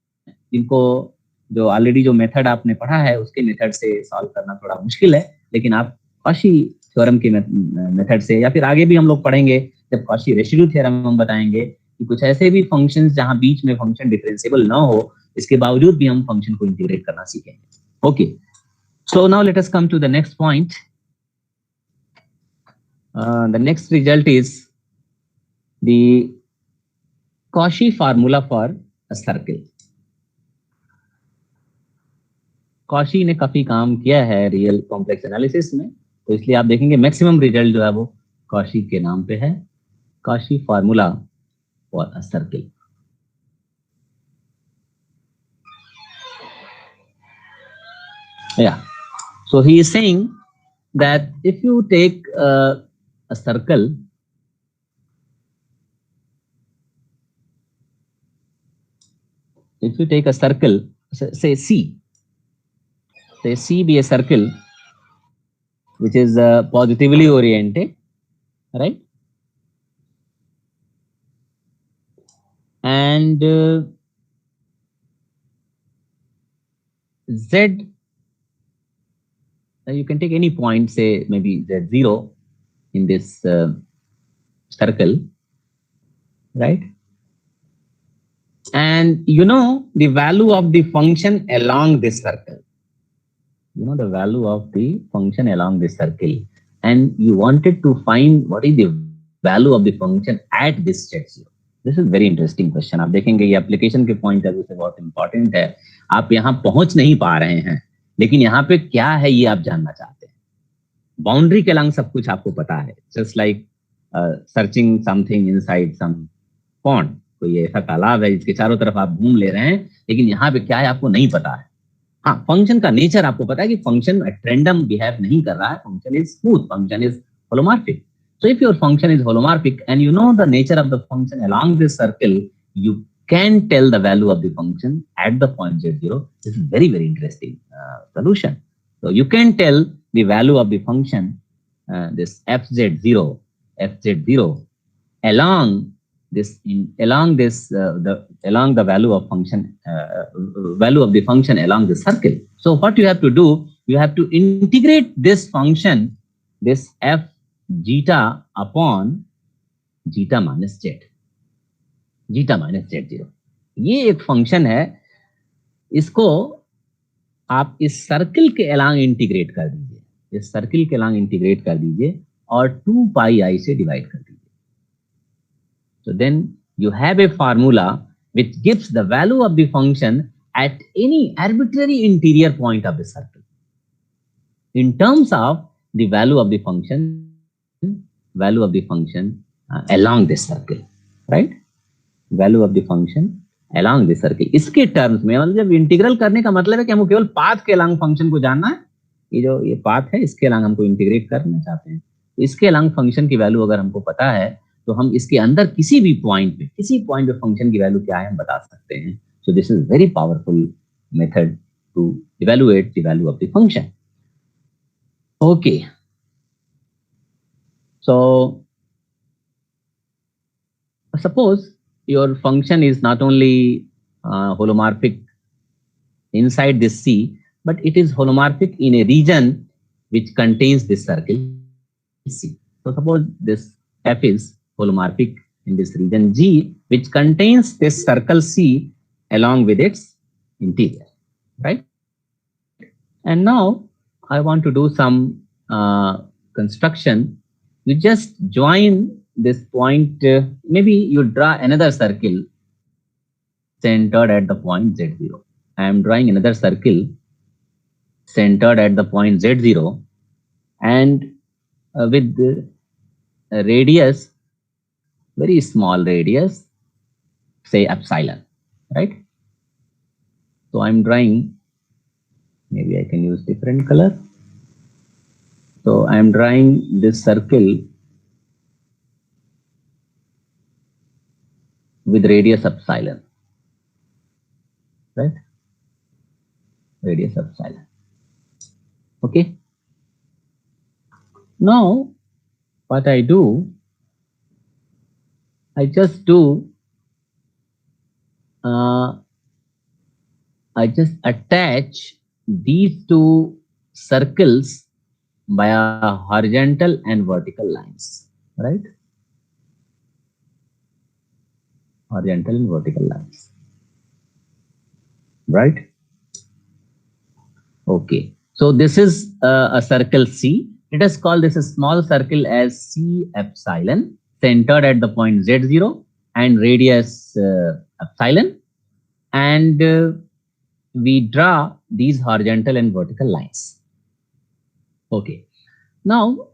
जिनको जो ऑलरेडी जो मेथड आपने पढ़ा है उसके मेथड से सॉल्व करना थोड़ा मुश्किल है, लेकिन आप कॉची थ्योरम के मेथड से, या फिर आगे भी हम लोग पढ़ेंगे जब कॉची रेसिड्यू थ्योरम हम बताएंगे कि कुछ ऐसे भी फंक्शंस जहां बीच में फंक्शन डिफरेंशिएबल ना हो, इसके बावजूद भी हम फंक्शन को इंटीग्रेट करना सीखेंगे। Okay, so now let us come to the next point. The next result is the Cauchy formula for a circle. Cauchy ने काफी काम किया है रियल कॉम्प्लेक्स एनालिसिस में, तो इसलिए आप देखेंगे मैक्सिमम रिजल्ट जो है वो कॉची के नाम पे है, Cauchy formula for a circle. Yeah, so he is saying that if you take a circle, if you take a circle, say C, say C be a circle which is positively oriented, right? And Z, you can take any point, say maybe Z0 in this circle, right? And you know the value of the function along this circle. You know the value of the function along this circle, and you wanted to find what is the value of the function at this Z0. This is very interesting question. आप देखेंगे ये application के point of view से बहुत important है। आप यहाँ पहुंच नहीं पा रहे हैं, लेकिन यहाँ पे क्या है ये आप जानना चाहते हैं। बाउंड्री के अलग सब कुछ आपको पता है, just like searching something inside some pond. कोई ऐसा तालाब है जिसके चारों तरफ आप घूम ले रहे हैं, लेकिन यहाँ पे क्या है आपको नहीं पता है। हाँ, फंक्शन का नेचर आपको पता है कि फंक्शन एट रैंडम बिहेव नहीं कर रहा है, function is smooth, function is holomorphic. So if your function is holomorphic and you know the nature of the function along this circle, you can tell the value of the function at the point Z0. This is very, very interesting solution. So you can tell the value of the function, this fz0 along this along the value of function value of the function along the circle. So what you have to do, you have to integrate this function, this f zeta upon zeta minus z, zeta minus z0। ये एक function है, इसको आप इस circle के along integrate कर दीजिए, इस सर्किल के अलोंग इंटीग्रेट कर दीजिए और 2 पाई i से डिवाइड कर दीजिए। So then you have a formula which gives the value of the function at any arbitrary interior point of the circle in terms of the value of the function along this circle, right? Value of the function along this circle. इसके terms में मतलब जब integral करने का मतलब है कि हमको केवल पाथ के अलोंग फंक्शन को जानना है, ये पाथ है इसके अलोंग हमको इंटीग्रेट करना चाहते हैं, इसके अलोंग फंक्शन की वैल्यू अगर हमको पता है तो हम इसके अंदर किसी पॉइंट पे फंक्शन की वैल्यू क्या है हम बता सकते हैं. So this is very powerful method to evaluate the value of the function. Okay. So suppose your function is not only holomorphic inside this C, but it is holomorphic in a region which contains this circle C. So suppose this F is holomorphic in this region G, which contains this circle C along with its interior, right? And now I want to do some construction. You just join this point, maybe you draw another circle centered at the point Z0. I am drawing another circle centered at the point Z0 and with a radius, very small radius, say epsilon, right? So I am drawing, maybe I can use different color. So I am drawing this circle with radius epsilon, right? Radius epsilon. Okay. Now what I do, I just attach these two circles via horizontal and vertical lines, right? Horizontal and vertical lines, right? Okay. So this is a circle C. Let us call this a small circle as C epsilon, centered at the point Z0 and radius epsilon. And we draw these horizontal and vertical lines. Okay. Now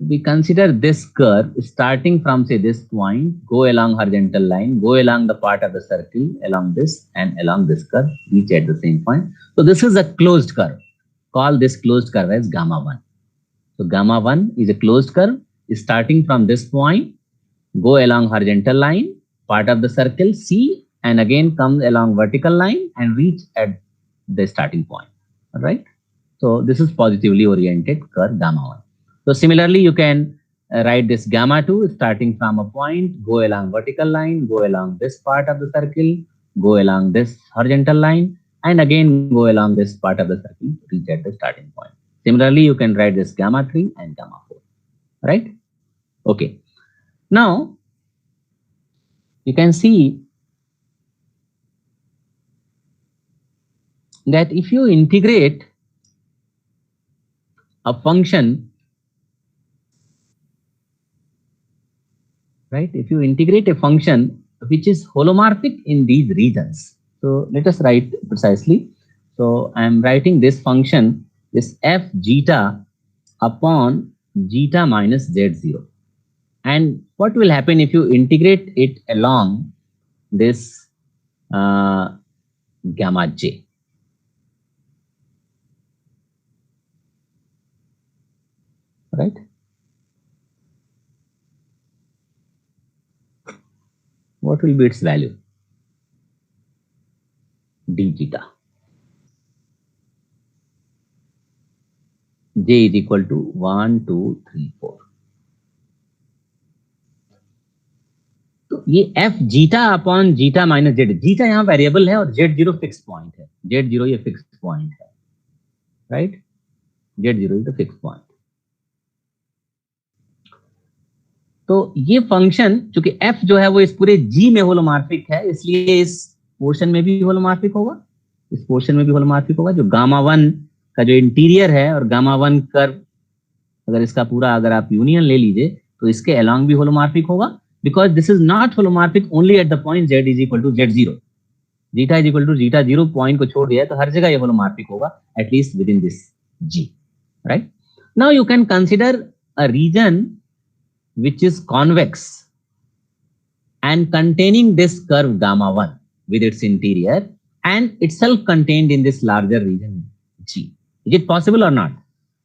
we consider this curve starting from say this point, go along horizontal line, go along the part of the circle, along this and along this curve, reach at the same point. So this is a closed curve. Call this closed curve as gamma 1. So gamma 1 is a closed curve starting from this point, go along horizontal line, part of the circle C, and again comes along vertical line and reach at the starting point. All right. So this is positively oriented curve gamma 1. So similarly, you can write this gamma 2 starting from a point, go along vertical line, go along this part of the circle, go along this horizontal line, and again go along this part of the circle, reach at the starting point. Similarly, you can write this gamma 3 and gamma 4, right? Okay. Now, you can see that if you integrate a function, right? If you integrate a function which is holomorphic in these regions. So let us write precisely. So I am writing this function, this f zeta upon zeta minus z0. And what will happen if you integrate it along this gamma j? Right? What will be its value? D zeta. J is equal to 1, 2, 3, 4. तो ये f zeta upon zeta minus Z, zeta यहाँ variable है और z0 fix point है, z0 ये fix point है, right? z0 is the fix point. तो ये फंक्शन चूंकि f जो है वो इस पूरे g में होलोमॉर्फिक है, इसलिए इस पोर्शन में भी होलोमॉर्फिक होगा, इस पोर्शन में भी होलोमॉर्फिक होगा. जो गामा 1 का जो इंटीरियर है और गामा 1 कर्व, अगर इसका पूरा अगर आप यूनियन ले लीजिए तो इसके अलोंग भी होलोमॉर्फिक होगा. because this is not holomorphic only at the point z is equal to z0. Zeta is equal to zeta 0 point को छोड़ दिया तो हर जगह ये holomorphic होगा, at least within this G, right? Now you can consider a region which is convex and containing this curve gamma 1 with its interior and itself contained in this larger region G. Is it possible or not?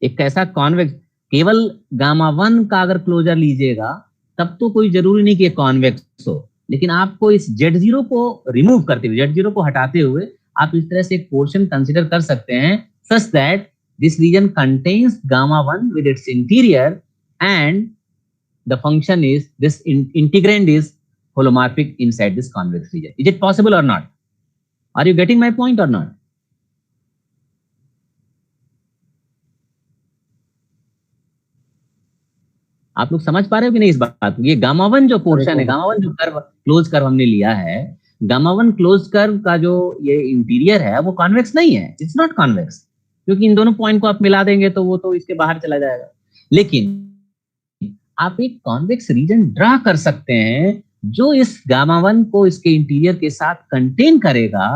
एक ऐसा convex, केवल gamma 1 का अगर closure लीजिएगा तब तो कोई जरूरी नहीं कि ये कॉन्वेक्स हो, लेकिन आपको इस Z0 को रिमूव करते हुए, Z0 को हटाते हुए आप इस तरह से एक पोर्शन कंसीडर कर सकते हैं such that this region contains gamma 1 with its interior and the function is, this integrand is holomorphic inside this convex region. Is it possible or not? Are you getting my point or not? आप लोग समझ पा रहे हो कि नहीं इस बात को? ये गामा 1 जो पोर्शन है, गामा 1 जो कर्व, क्लोज कर्व हमने लिया है, गामा 1 क्लोज कर्व का जो ये इंटीरियर है वो कॉन्वेक्स नहीं है, इट्स नॉट कॉन्वेक्स, क्योंकि इन दोनों पॉइंट को आप मिला देंगे तो वो तो इसके बाहर चला जाएगा। लेकिन आप एक कॉन्वेक्स रीजन ड्रा कर सकते हैं जो इस गामा 1 को इसके इंटीरियर के साथ कंटेन करेगा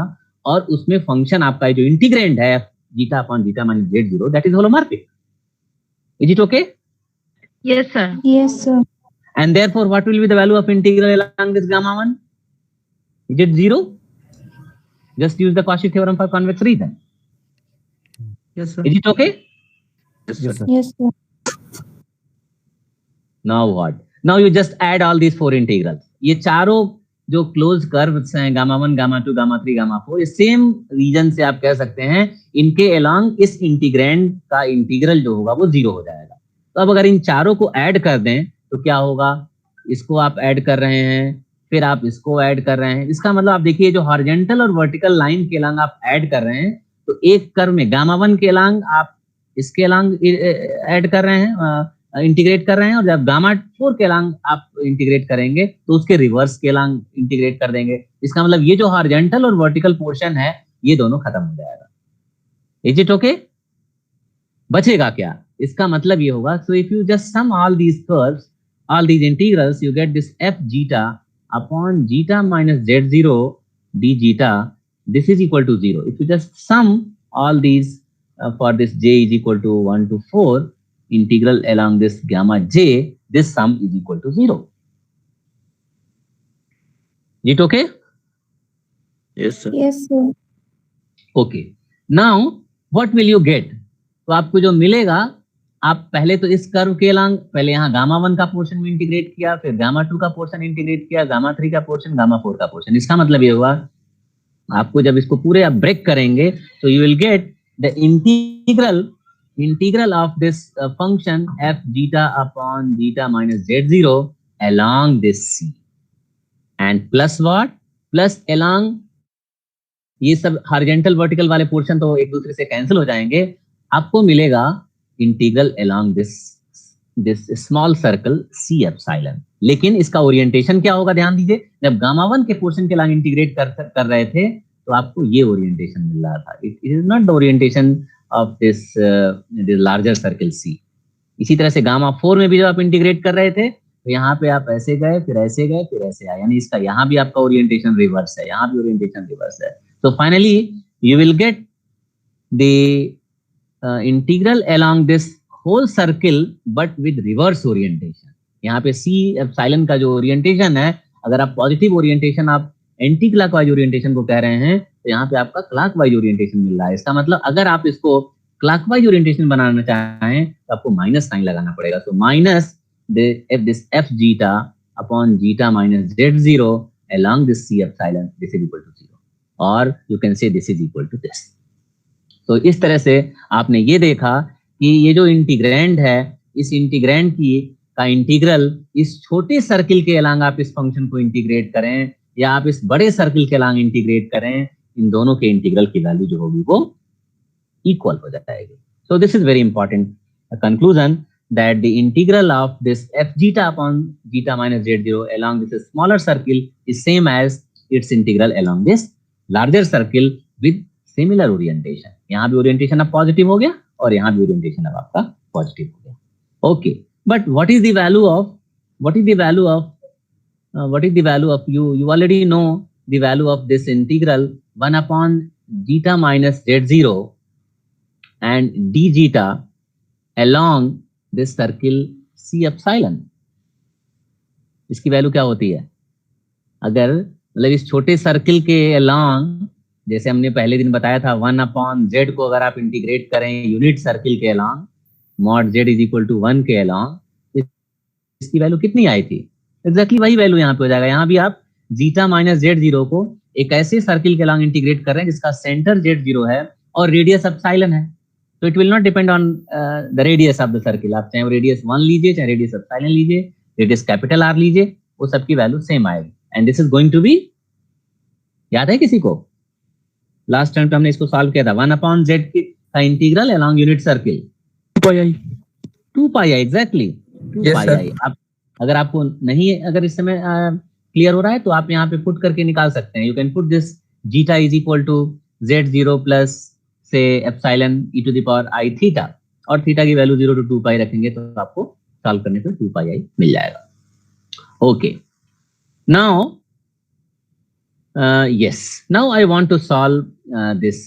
और उसमें फंक्शन आपका जो इंटीग्रेंड है zeta upon zeta minus z0, that is holomorphic. Is it okay? Yes, sir. Yes, sir. And therefore, what will be the value of integral along this gamma 1? Is it 0? Just use the Cauchy theorem for convex region. Yes, sir. Is it okay? Yes, sir. Yes, sir. Now what? Now you just add all these 4 integrals. ये चारों जो close curves हैं, gamma 1, gamma 2, gamma 3, gamma 4, ये same reason से आप कह सकते हैं इनके अलोंग इस इंटीग्रैंड का इंटीग्रल जो होगा वो 0 हो जाएगा। तो अब अगर इन चारों को ऐड कर दें तो क्या होगा? इसको आप ऐड कर रहे हैं, फिर आप इसको ऐड कर रहे हैं, इसका मतलब आप देखिए जो हॉरिजॉन्टल और वर्टिकल लाइन के अलोंग आप ऐड कर रहे हैं तो एक कर्व में गामा 1 के अलोंग आप इसके अलोंग ऐड कर रहे हैं, इंटीग्रेट कर रहे हैं, और जब गामा 4 के अलोंग आप इंटीग्रेट करेंगे तो उसके रिवर्स के अलोंग इंटीग्रेट कर देंगे। इसका मतलब ये जो हॉरिजॉन्टल और वर्टिकल पोर्शन है ये दोनों खत्म हो जाएगा। Is it okay? बचेगा क्या? इसका मतलब ये होगा, so if you just sum all these curves, all these integrals, you get this f zeta upon zeta minus z0 d zeta. This is equal to 0. If you just sum all these for this j is equal to 1 to 4 integral along this gamma j, this sum is equal to 0. Is it okay? Yes, sir. Yes, sir. Okay. Now what will you get? तो आपको जो मिलेगा, आप पहले तो इस curve के along पहले यहाँ गामा 1 का पोर्शन में इंटीग्रेट किया, फिर गामा 2 का पोर्शन इंटीग्रेट किया, गामा 3 का पोर्शन, गामा 4 का पोर्शन। इसका मतलब ये हुआ आपको जब इसको पूरे आप ब्रेक करेंगे तो you will get the integral of this function f zeta upon zeta minus z0 along this c and plus what? Plus along ये सब हॉरिजॉन्टल वर्टिकल वाले पोर्शन तो एक दूसरे से कैंसिल हो जाएंगे, आपको मिलेगा integral along this small circle c epsilon. लेकिन इसका ओरिएंटेशन क्या होगा? ध्यान दीजिए, जब गामा 1 के पोर्शन के अलोंग इंटीग्रेट कर रहे थे तो आपको ये ओरिएंटेशन मिल रहा था। It is not the orientation of this larger circle C. इसी तरह से गामा 4 में भी जब आप इंटीग्रेट कर रहे थे तो यहाँ पे आप ऐसे गए, फिर ऐसे गए, फिर ऐसे आए, यानी इसका यहाँ भी आपका ओरिएंटेशन रिवर्स है, यहाँ भी ओरिएंटेशन रिवर्स है। तो finally you will get the integral along this whole circle but with reverse orientation. यहाँ पे सी एप्सिलॉन का जो ओरिएंटेशन है, अगर आप पॉजिटिव ओरिएंटेशन आप एंटी क्लॉकवाइज ओरिएंटेशन को कह रहे हैं तो यहाँ पे आपका क्लॉकवाइज ओरिएंटेशन मिल रहा है। इसका मतलब अगर आप इसको क्लॉकवाइज ओरिएंटेशन बनाना चाहें तो आपको माइनस साइन लगाना पड़ेगा। तो minus this F zeta upon zeta minus z0 along this c epsilon, this is equal to 0, और you can say this is equal to this. तो इस तरह से आपने ये देखा कि ये जो इंटीग्रैंड है, इस इंटीग्रैंड का इंटीग्रल इस छोटे सर्किल के अलोंग आप इस फंक्शन को इंटीग्रेट करें या आप इस बड़े सर्किल के अलोंग इंटीग्रेट करें, इन दोनों के इंटीग्रल की वैल्यू जो होगी वो इक्वल हो जाएगी। सो this is very important conclusion that the integral of this f zeta upon zeta minus z0 along this smaller circle is same as its integral along this larger circle with similar orientation. यहाँ भी orientation अब positive हो गया और यहाँ भी orientation अब आपका पॉजिटिव हो गया। Okay, but what is the value of what is the value of you already know the value of this integral 1 upon zeta minus z0 and d zeta along this circle c epsilon. इसकी value क्या होती है? अगर मतलब इस छोटे circle के along, जैसे हमने पहले दिन बताया था 1 अपॉन z को अगर आप इंटीग्रेट करें यूनिट सर्किल के along mod z is equal to 1 के अलोंग, इसकी वैल्यू कितनी आई थी? एग्जैक्टली वही वैल्यू यहाँ पे हो जाएगा. यहाँ भी आप जीटा माइनस z0 को एक ऐसे सर्किल के अलोंग इंटीग्रेट कर रहे हैं जिसका सेंटर z0 है और रेडियस एप्सिलॉन है. तो it will not depend on the radius of the circle. आप चाहे रेडियस 1 लीजिए, चाहे रेडियस एप्सिलॉन लीजिए, रेडियस कैपिटल R लीजिए, वो सबकी वैल्यू सेम आएगी. And this is going to be, याद है किसी को? लास्ट टाइम हमने इसको सॉल्व किया था 1 अपॉन z का integral along unit circle 2 pi आई एग्जैक्टली 2 पाई आई. आप अगर आपको नहीं, अगर इस समय क्लियर हो रहा है तो आप यहाँ पे पुट करके निकाल सकते हैं. You can put this zeta is equal to z0 plus से epsilon e to the power i theta, और थीटा की वैल्यू 0 to 2 पाई रखेंगे तो आपको सॉल्व करने पे 2 पाई आई मिल जाएगा. Okay, now yes, now I want to solve this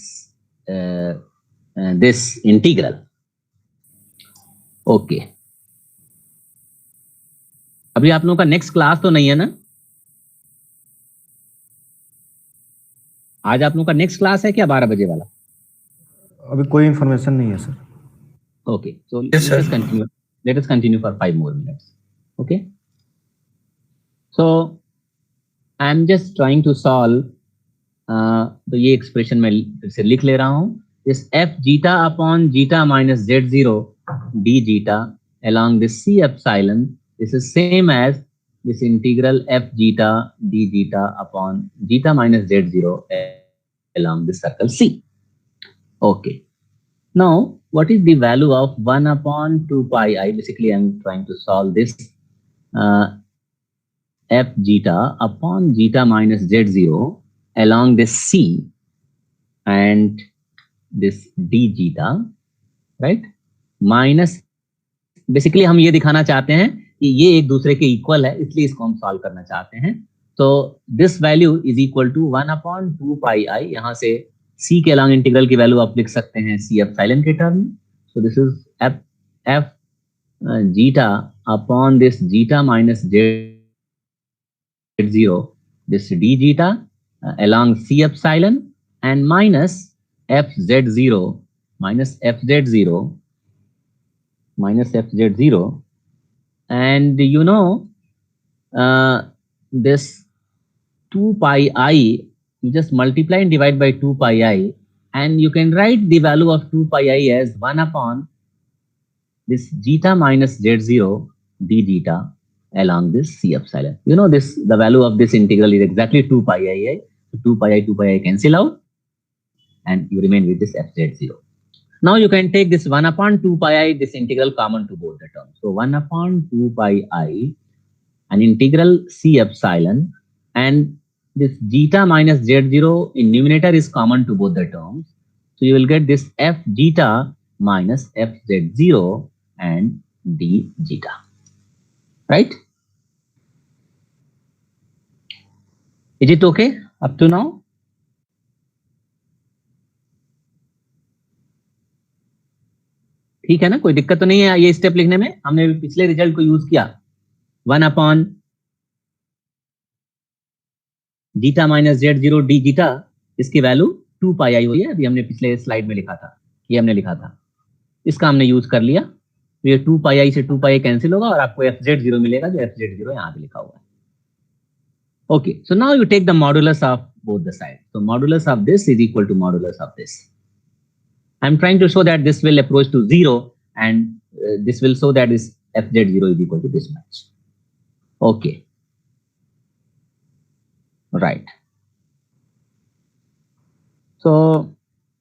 integral. Okay, अभी आप लोगों का नेक्स्ट क्लास तो नहीं है ना? आज आप लोगों का नेक्स्ट क्लास है क्या 12 बजे वाला? अभी कोई इंफॉर्मेशन नहीं है sir. Okay, so let us continue for 5 more minutes. Okay, so I am just trying to solve तो ये एक्सप्रेशन मैं फिर से लिख ले रहा हूं. this f zeta upon zeta minus z0 d zeta along this c epsilon, this is same as this integral f zeta d zeta upon zeta minus z0 along this circle c. Okay, now what is the value of 1 upon 2 pi I? Basically I am trying to solve this f zeta upon zeta minus z0 along this c and this d zeta, right, minus, basically हम ये दिखाना चाहते हैं कि ये एक दूसरे के इक्वल है, इसलिए इसको हम सॉल्व करना चाहते हैं. तो this value is equal to 1 upon 2 pi i. यहाँ से c के अलॉन्ग इंटीग्रल की वैल्यू आप लिख सकते हैं c एप्सिलॉन के टर्म में. सो this is f zeta upon this zeta minus z0, this d zeta along c epsilon and minus fz0 minus fz0 minus fz0, and you know this 2 pi I, you just multiply and divide by 2 pi I and you can write the value of 2 pi I as 1 upon this zeta minus z0 d zeta along this c epsilon. You know this, the value of this integral is exactly 2 pi I. So 2 pi I cancel out and you remain with this fz0. Now you can take this 1 upon 2 pi I, this integral common to both the terms. So 1 upon 2 pi I, an integral c epsilon, and this zeta minus z0 in numerator is common to both the terms. So you will get this f zeta minus fz0 and d zeta. Right? Is it okay up to now? ठीक है ना, कोई दिक्कत तो नहीं है ये step लिखने में? हमने पिछले रिजल्ट को यूज किया 1 upon zeta minus z0 d zeta, इसकी वैल्यू 2 पाई आई हुई है. अभी हमने पिछले स्लाइड में लिखा था, ये हमने लिखा था, इसका हमने यूज कर लिया. तो ये 2 पाई आई से 2 पाई कैंसिल होगा और आपको fz0 मिलेगा, जो fz0 यहाँ पे लिखा हुआ है. Okay, so now you take the modulus of both the side. So modulus of this is equal to modulus of this. I am trying to show that this will approach to 0 and this will show that this fz0 is equal to this much. Okay, right. So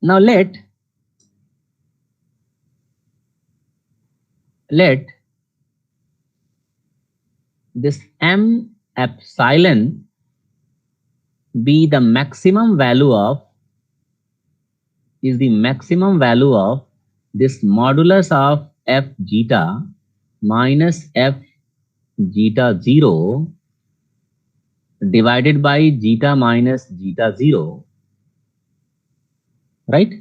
now let this m epsilon be the maximum value of, is the maximum value of this modulus of f zeta minus f zeta 0 divided by zeta minus zeta 0, right?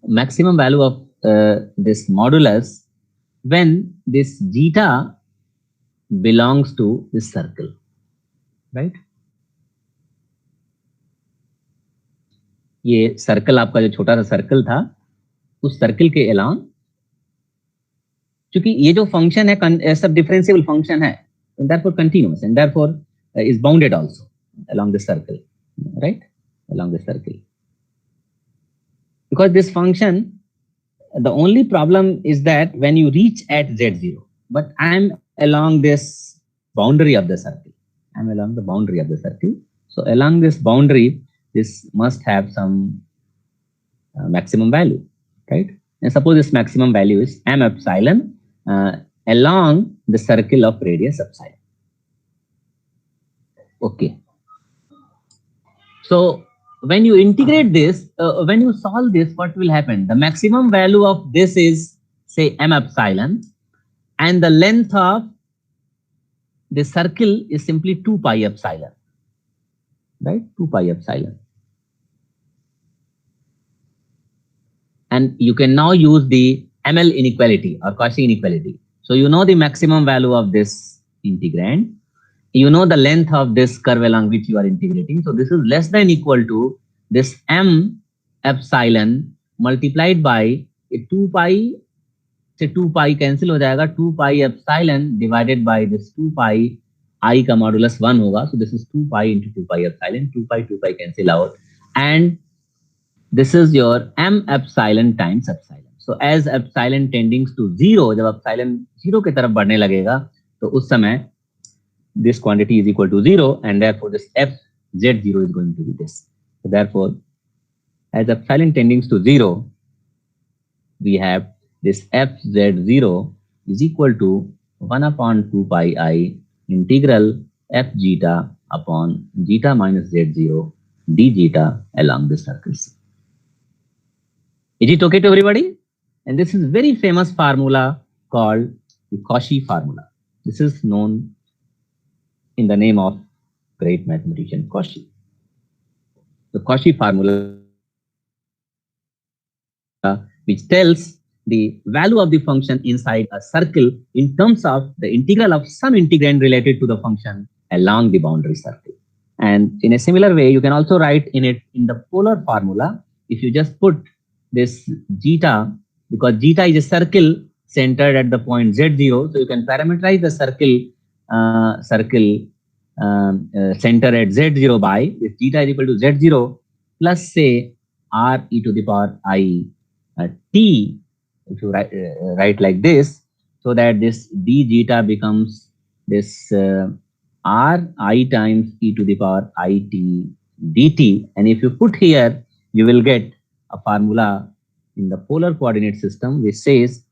Maximum value of this modulus when this zeta belongs to this circle, right? ये circle आपका जो छोटा सा circle था, उस circle के along, क्योंकि ये जो फंक्शन है सब डिफरेंशिएबल फंक्शन है, therefore continuous and therefore is bounded also along the circle, right? Along the circle. Because this function, the only problem is that when you reach at z0, but I am along this boundary of the circle. I am along the boundary of the circle. So along this boundary, this must have some maximum value, right? And suppose this maximum value is m epsilon along the circle of radius epsilon. Okay. So when you integrate this, when you solve this, what will happen? The maximum value of this is, say, m epsilon, and the length of the circle is simply 2 pi epsilon, right? 2 pi epsilon. And you can now use the ML inequality or Cauchy inequality. So you know the maximum value of this integrand. You know the length of this curve along which you are integrating. So this is less than equal to this m epsilon multiplied by a 2 pi, say 2 pi cancel हो जाएगा, 2 pi epsilon divided by this 2 pi I का modulus 1 होगा. So this is 2 pi into 2 pi epsilon, 2 pi cancel out. And this is your m epsilon times epsilon. So as epsilon tending to 0, जब epsilon 0 की तरफ बढ़ने लगेगा, तो उस समय this quantity is equal to 0, and therefore this fz0 is going to be this. So therefore, as epsilon tending to 0, we have this fz0 is equal to 1 upon 2 pi I integral f zeta upon zeta minus z0 d zeta along the circle C. Is it okay to everybody? And this is very famous formula called the Cauchy formula. This is known in the name of great mathematician Cauchy. The Cauchy formula, which tells the value of the function inside a circle in terms of the integral of some integrand related to the function along the boundary circle. And in a similar way, you can also write in it in the polar formula. If you just put this zeta, because zeta is a circle centered at the point z0, so you can parameterize the circle center at z0 by this zeta is equal to z0 plus, say, r e to the power I t, if you write like this, so that this d zeta becomes this r I times e to the power I t dt. And if you put here, you will get a formula in the polar coordinate system which says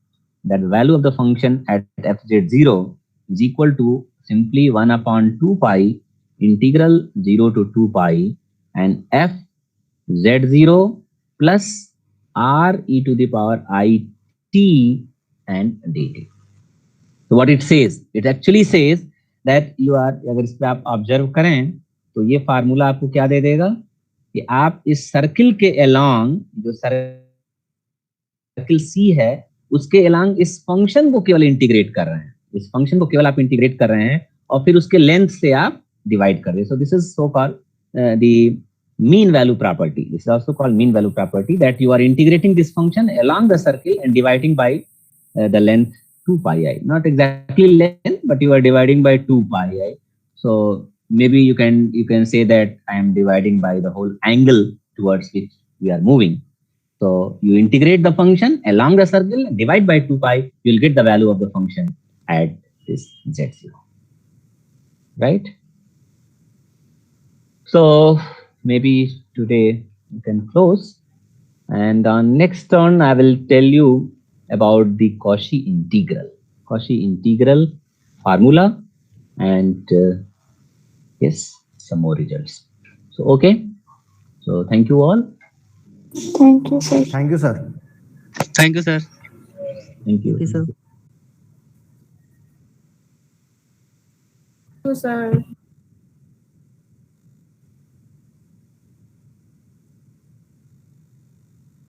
that the value of the function at fz0 is equal to simply 1 upon 2 pi integral 0 to 2 pi and f z0 plus r e to the power I t and dt. So what it says? It actually says that you are, अगर इस पे आप observe करें तो ये formula आपको क्या दे देगा कि आप इस सर्किल के अलोंग, जो सर्किल सी है उसके अलोंग इस फंक्शन को केवल इंटीग्रेट कर रहे हैं, इस फंक्शन को केवल आप इंटीग्रेट कर रहे हैं और फिर उसके लेंथ से आप डिवाइड कर रहे हैं. So this is so called the mean value property. This is also called mean value property, that you are integrating this function along the circle and dividing by the length 2 pi I. Not exactly length, but you are dividing by 2 pi I. So maybe you can say that I am dividing by the whole angle towards which we are moving. So you integrate the function along the circle and divide by 2 pi, you will get the value of the function at this z0. Right? So maybe today you can close, and on next turn I will tell you about the Cauchy integral formula, and yes, some more results. So okay, so thank you all. Thank you, sir. Thank you, sir. Thank you, sir. Thank you. Okay, sir. तो sir